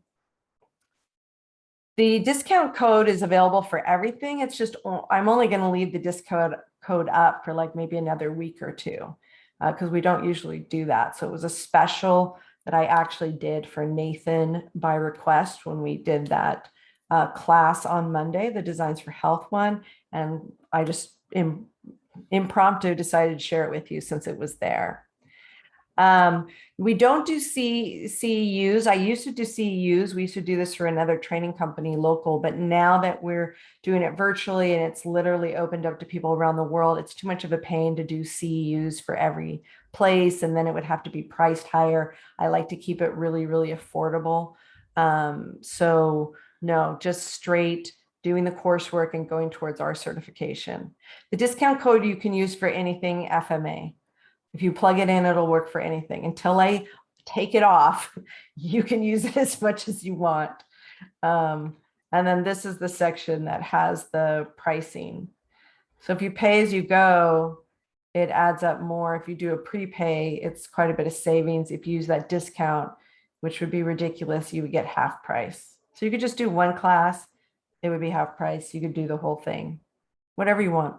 The discount code is available for everything. It's just, I'm only going to leave the discount code up for like maybe another week or two because we don't usually do that. So it was a special that I actually did for Nathan by request when we did that class on Monday, the Designs for Health one. And I just impromptu decided to share it with you since it was there. We don't do CEUs. I used to do CEUs. We used to do this for another training company local, but now that we're doing it virtually and it's literally opened up to people around the world, it's too much of a pain to do CEUs for every place. And then it would have to be priced higher. I like to keep it really, really affordable. So no, just straight doing the coursework and going towards our certification. The discount code you can use for anything FMA. If you plug it in, it'll work for anything. Until I take it off, you can use it as much as you want. And then this is the section that has the pricing. So if you pay as you go, it adds up more. If you do a prepay, it's quite a bit of savings. If you use that discount, which would be ridiculous, you would get half price. So you could just do one class, it would be half price. You could do the whole thing, whatever you want.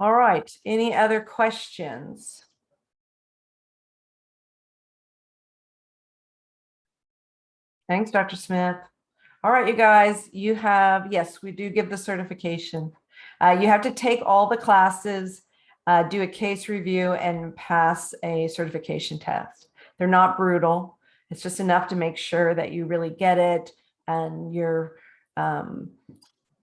All right, any other questions? Thanks, Dr. Smith. All right, you guys, you have, yes, we do give the certification. You have to take all the classes, do a case review, and pass a certification test. They're not brutal. It's just enough to make sure that you really get it and you're, um,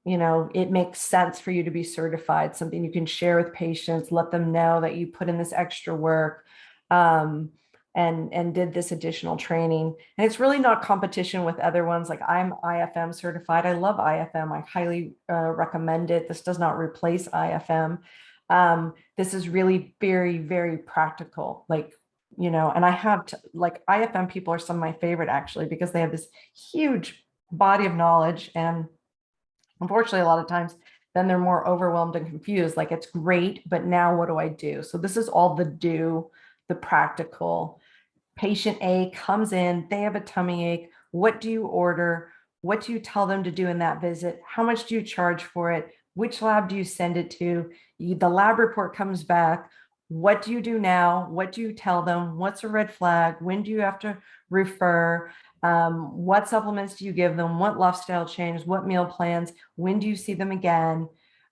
it makes sense for you to be certified, something you can share with patients, let them know that you put in this extra work. And did this additional training. And it's really not competition with other ones. Like I'm IFM certified. I love IFM. I highly recommend it. This does not replace IFM. This is really very, very practical. And I have like IFM people are some of my favorite actually, because they have this huge body of knowledge. And unfortunately, a lot of times then they're more overwhelmed and confused. Like it's great, but now what do I do? So this is all the practical. Patient A comes in, they have a tummy ache. What do you order? What do you tell them to do in that visit? How much do you charge for it? Which lab do you send it to? The lab report comes back. What do you do now? What do you tell them? What's a red flag? When do you have to refer? What supplements do you give them? What lifestyle change? What meal plans? When do you see them again?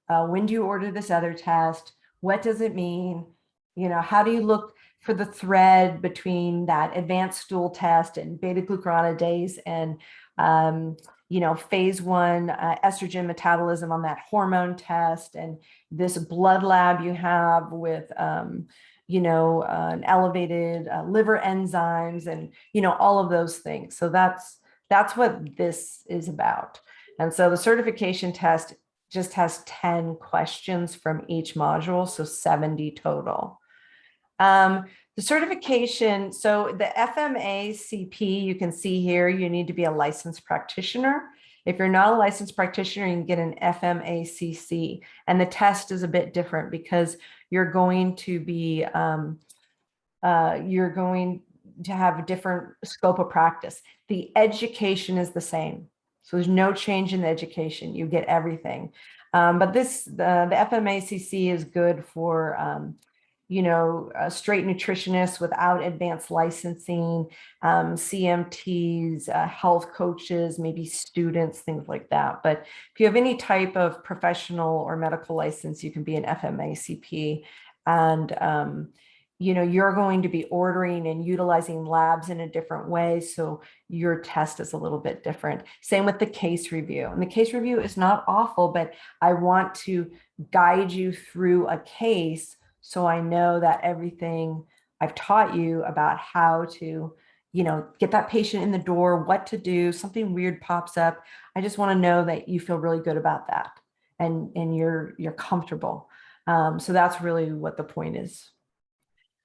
When do you order this other test? What does it mean? How do you look for the thread between that advanced stool test and beta glucuronidase and phase 1 estrogen metabolism on that hormone test, and this blood lab you have with an elevated liver enzymes, and all of those things. So that's what this is about. And so the certification test just has 10 questions from each module, so 70 total. The certification, so the FMA CP, you can see here, you need to be a licensed practitioner. If you're not a licensed practitioner, you can get an FMACC. And the test is a bit different because you're going to be, you're going to have a different scope of practice. The education is the same. So there's no change in the education. You get everything. But the FMACC is good for straight nutritionists without advanced licensing, CMTs, health coaches, maybe students, things like that. But if you have any type of professional or medical license, you can be an FMACP. And you're going to be ordering and utilizing labs in a different way. So your test is a little bit different. Same with the case review. And the case review is not awful, but I want to guide you through a case so I know that everything I've taught you about how to, get that patient in the door, what to do, something weird pops up. I just want to know that you feel really good about that and you're comfortable. So that's really what the point is.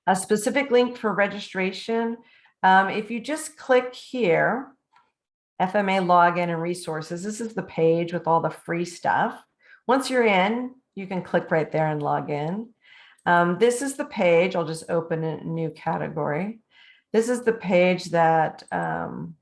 A specific link for registration. If you just click here, FMA login and resources, this is the page with all the free stuff. Once you're in, you can click right there and log in. This is the page. I'll just open a new category. This is the page that, oh,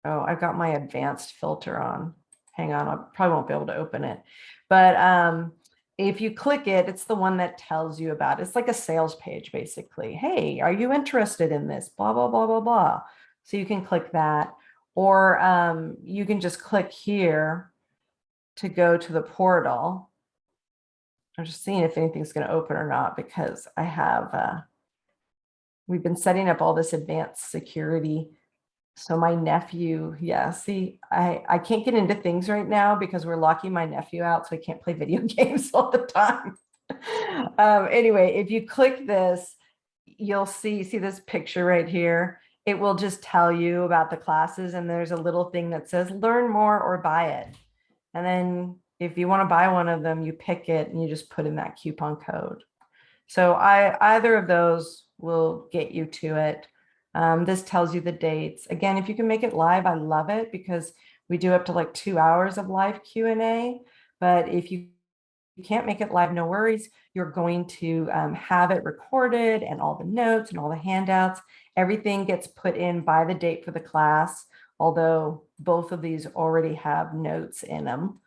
I've got my advanced filter on. Hang on, I probably won't be able to open it. But if you click it, it's the one that tells you about it. It's like a sales page, basically. Hey, are you interested in this? Blah, blah, blah, blah, blah. So you can click that. Or you can just click here to go to the portal. I'm just seeing if anything's going to open or not, because I have, we've been setting up all this advanced security. So my nephew, yeah, see, I can't get into things right now because we're locking my nephew out, so he can't play video games all the time. Anyway, if you click this, you'll see this picture right here. It will just tell you about the classes, and there's a little thing that says learn more or buy it. And then if you want to buy one of them, you pick it and you just put in that coupon code. So either of those will get you to it. This tells you the dates. Again, if you can make it live, I love it because we do up to like 2 hours of live Q&A. But if you can't make it live, no worries. You're going to have it recorded, and all the notes and all the handouts. Everything gets put in by the date for the class, although both of these already have notes in them.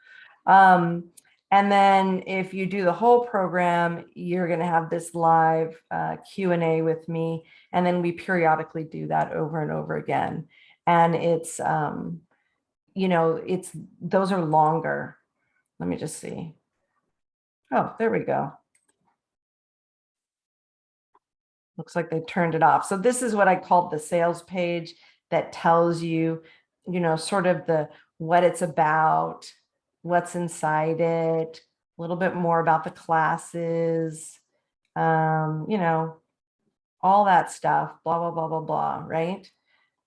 And then if you do the whole program, you're going to have this live Q&A with me. And then we periodically do that over and over again. And it's, those are longer. Let me just see. Oh, there we go. Looks like they turned it off. So this is what I called the sales page that tells you, sort of what it's about, what's inside it, a little bit more about the classes, you know, all that stuff, blah, blah, blah, blah, blah, right?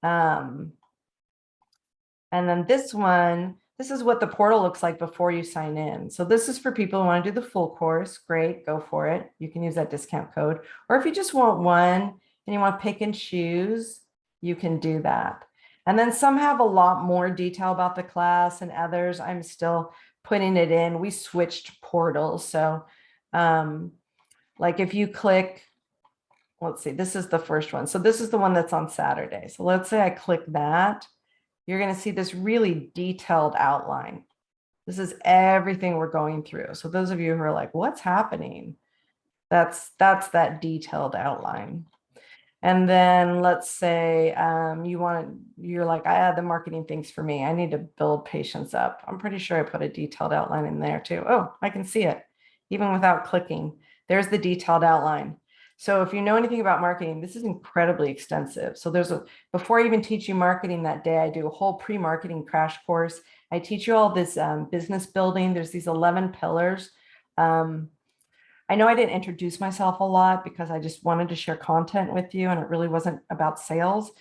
And then this is what the portal looks like before you sign in. So this is for people who want to do the full course. Great, go for it. You can use that discount code. Or if you just want one and you want to pick and choose, you can do that. And then some have a lot more detail about the class, and others I'm still putting it in. We switched portals. So like if you click, let's see, this is the first one. So this is the one that's on Saturday. So let's say I click that. You're going to see this really detailed outline. This is everything we're going through. So those of you who are like, what's happening? That's that detailed outline. And then let's say you're like, I had the marketing things for me. I need to build patients up. I'm pretty sure I put a detailed outline in there too. Oh, I can see it even without clicking. There's the detailed outline. So if you know anything about marketing, this is incredibly extensive. So before I even teach you marketing that day, I do a whole pre-marketing crash course. I teach you all this business building. There's these 11 pillars. I know I didn't introduce myself a lot because I just wanted to share content with you and it really wasn't about sales.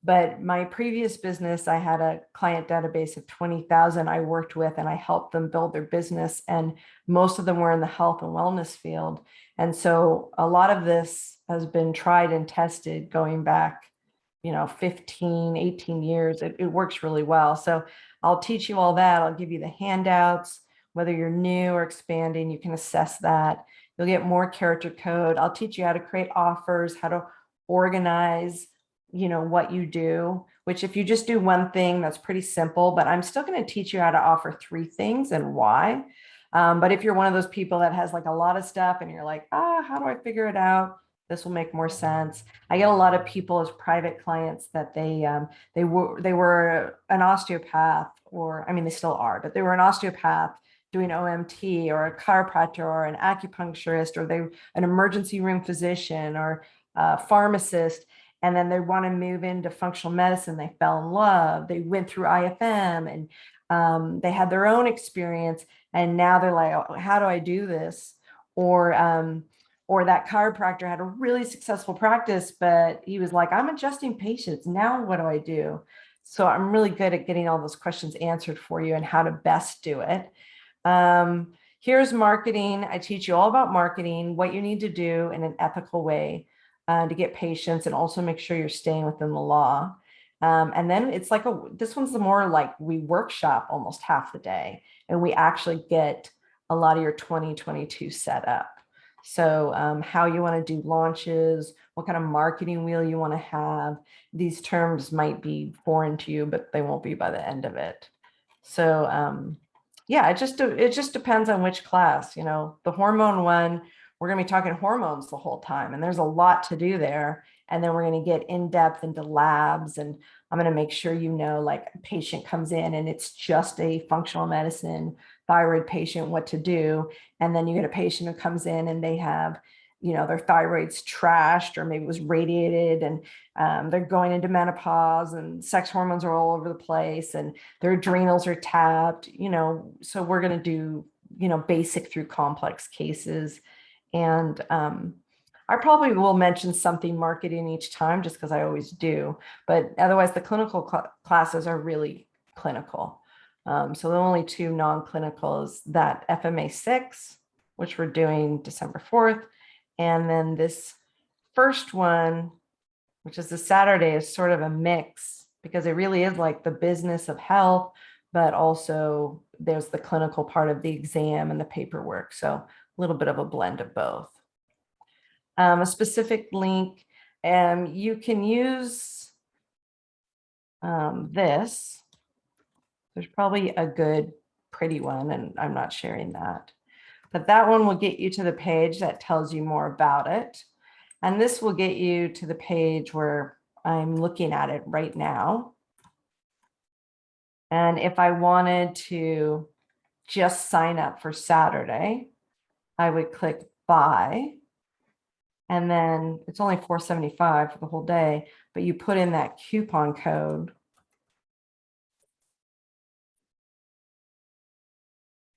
But my previous business, I had a client database of 20,000 I worked with and I helped them build their business. And most of them were in the health and wellness field. And so a lot of this has been tried and tested going back, 15, 18 years. It works really well. So I'll teach you all that. I'll give you the handouts. Whether you're new or expanding, you can assess that. You'll get more character code. I'll teach you how to create offers, how to organize, what you do, which if you just do one thing, that's pretty simple, but I'm still going to teach you how to offer 3 things and why. But if you're one of those people that has like a lot of stuff and you're like, how do I figure it out? This will make more sense. I get a lot of people as private clients that they were an osteopath, or I mean, they still are, but they were an osteopath doing OMT, or a chiropractor, or an acupuncturist, or an emergency room physician, or a pharmacist, and then they want to move into functional medicine. They fell in love. They went through IFM, and they had their own experience, and now they're like, oh, how do I do this? Or that chiropractor had a really successful practice, but he was like, I'm adjusting patients. Now what do I do? So I'm really good at getting all those questions answered for you and how to best do it. Here's marketing. I teach you all about marketing, what you need to do in an ethical way to get patients, and also make sure you're staying within the law. And then it's like this one's the more like we workshop almost half the day, and we actually get a lot of your 2022 set up. So how you want to do launches, what kind of marketing wheel you want to have. These terms might be foreign to you, but they won't be by the end of it. So yeah, it just depends on which class. The hormone one, we're going to be talking hormones the whole time, and there's a lot to do there. And then we're going to get in depth into labs, and I'm going to make sure like a patient comes in and it's just a functional medicine thyroid patient, what to do. And then you get a patient who comes in and they have, their thyroid's trashed, or maybe it was radiated, and they're going into menopause, and sex hormones are all over the place, and their adrenals are tapped, so we're going to do, basic through complex cases. And I probably will mention something marketing each time just because I always do, but otherwise the clinical classes are really clinical. So the only 2 non-clinical is that FMA 6, which we're doing December 4th. And then this first one, which is the Saturday, is sort of a mix because it really is like the business of health, but also there's the clinical part of the exam and the paperwork. So a little bit of a blend of both. A specific link, you can use this. There's probably a good, pretty one, and I'm not sharing that. But that one will get you to the page that tells you more about it. And this will get you to the page where I'm looking at it right now. And if I wanted to just sign up for Saturday, I would click buy. And then it's only $4.75 for the whole day, but you put in that coupon code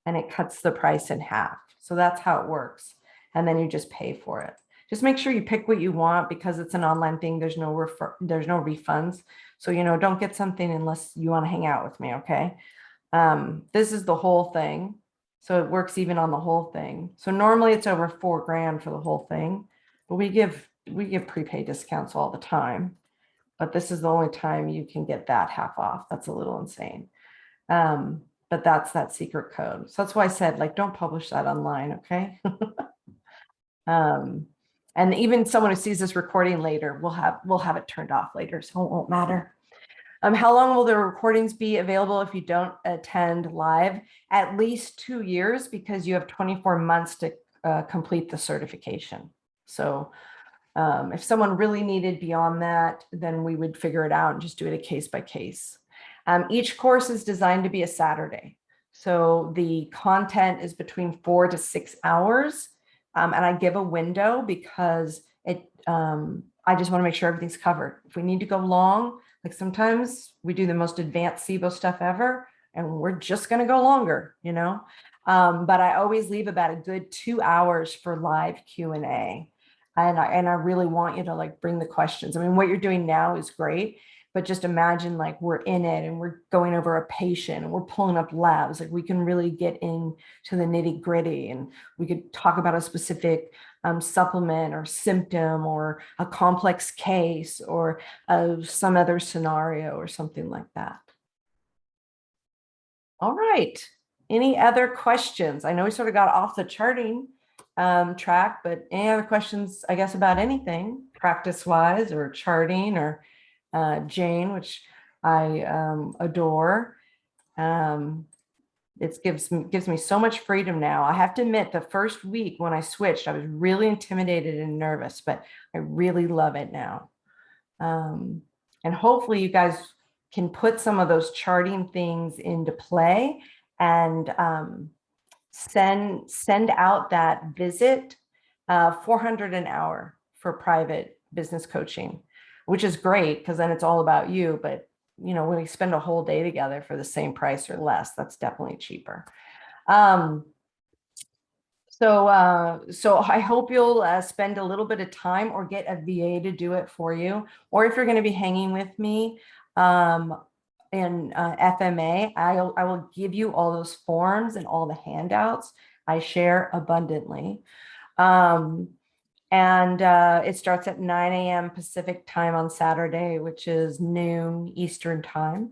and it cuts the price in half. So that's how it works. And then you just pay for it. Just make sure you pick what you want because it's an online thing. There's no refunds. So, don't get something unless you want to hang out with me. Okay. This is the whole thing. So it works even on the whole thing. So normally it's over $4,000 for the whole thing, but we give prepaid discounts all the time. But this is the only time you can get that half off. That's a little insane. But that's that secret code. So that's why I said, like, don't publish that online, okay? And even someone who sees this recording later, we'll have it turned off later, so it won't matter. How long will the recordings be available if you don't attend live? At least 2 years, because you have 24 months to complete the certification. So if someone really needed beyond that, then we would figure it out and just do it a case by case. Each course is designed to be a Saturday. So the content is between 4 to 6 hours. And I give a window because I just want to make sure everything's covered. If we need to go long, like sometimes we do the most advanced SIBO stuff ever, and we're just going to go longer, but I always leave about a good 2 hours for live Q&A. And I really want you to like bring the questions. I mean, what you're doing now is great, but just imagine like we're in it and we're going over a patient and we're pulling up labs. Like we can really get into the nitty gritty and we could talk about a specific supplement or symptom or a complex case or some other scenario or something like that. All right. Any other questions? I know we sort of got off the charting track, but any other questions, I guess, about anything practice-wise or charting or Jane, which I adore. It gives me so much freedom now. I have to admit, the first week when I switched, I was really intimidated and nervous, but I really love it now. And hopefully you guys can put some of those charting things into play and send out that visit, $400 an hour for private business coaching, which is great because then it's all about you. But when we spend a whole day together for the same price or less, that's definitely cheaper. So I hope you'll spend a little bit of time or get a VA to do it for you. Or if you're going to be hanging with me in FMA, I will give you all those forms and all the handouts I share abundantly. And it starts at 9 a.m. Pacific time on Saturday, which is noon Eastern time.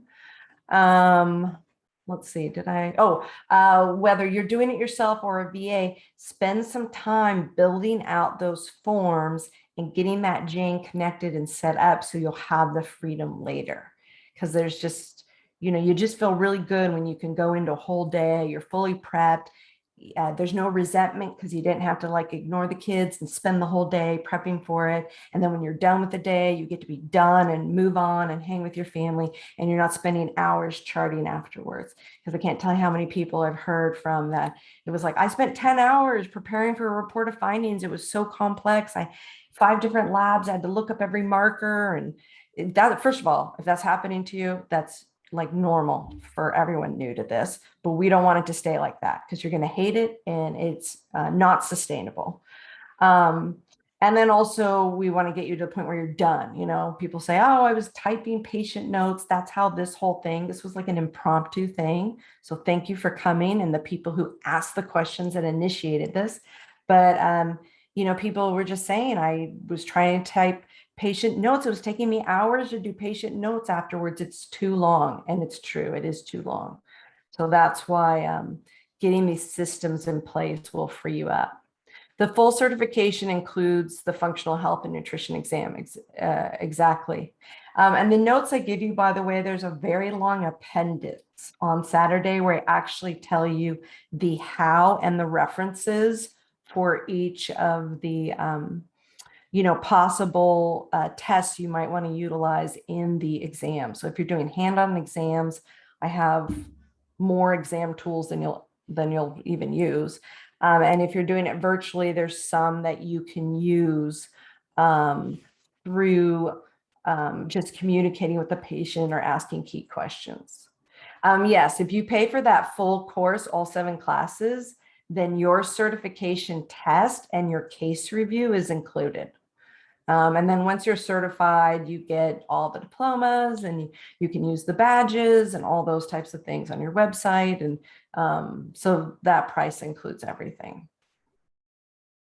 Let's see, whether you're doing it yourself or a VA, spend some time building out those forms and getting that Jane connected and set up so you'll have the freedom later. Because there's just, you just feel really good when you can go into a whole day, you're fully prepped. There's no resentment because you didn't have to like ignore the kids and spend the whole day prepping for it. And then when you're done with the day, you get to be done and move on and hang with your family. And you're not spending hours charting afterwards. Because I can't tell you how many people I've heard from that. It was like, I spent 10 hours preparing for a report of findings. It was so complex. 5 different labs. I had to look up every marker. And that, first of all, if that's happening to you, that's like normal for everyone new to this, but we don't want it to stay like that because you're going to hate it and it's not sustainable. And then also we want to get you to the point where you're done. People say, oh, I was typing patient notes. That's how this was like an impromptu thing. So thank you for coming and the people who asked the questions that initiated this. But, people were just saying, I was trying to type patient notes. It was taking me hours to do patient notes afterwards. It's too long. And it's true. It is too long. So that's why getting these systems in place will free you up. The full certification includes the functional health and nutrition exam. Exactly. And the notes I give you, by the way, there's a very long appendix on Saturday where I actually tell you the how and the references for each of the possible tests you might want to utilize in the exam. So if you're doing hand-on exams, I have more exam tools than you'll even use. And if you're doing it virtually, there's some that you can use through just communicating with the patient or asking key questions. Yes, if you pay for that full course, all 7 classes, then your certification test and your case review is included. And then once you're certified, you get all the diplomas and you can use the badges and all those types of things on your website. And so that price includes everything.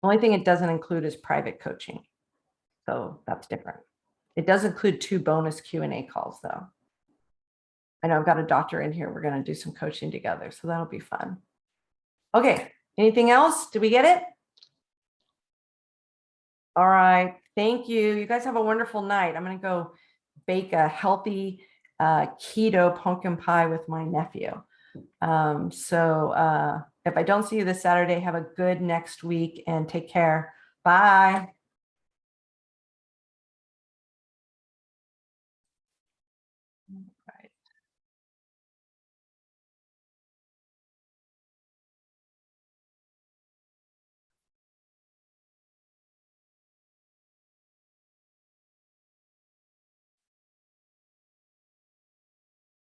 The only thing it doesn't include is private coaching. So that's different. It does include 2 bonus Q&A calls though. I know I've got a doctor in here. We're going to do some coaching together. So that'll be fun. Okay. Anything else? Did we get it? All right. Thank you. You guys have a wonderful night. I'm going to go bake a healthy keto pumpkin pie with my nephew. So if I don't see you this Saturday, have a good next week and take care. Bye.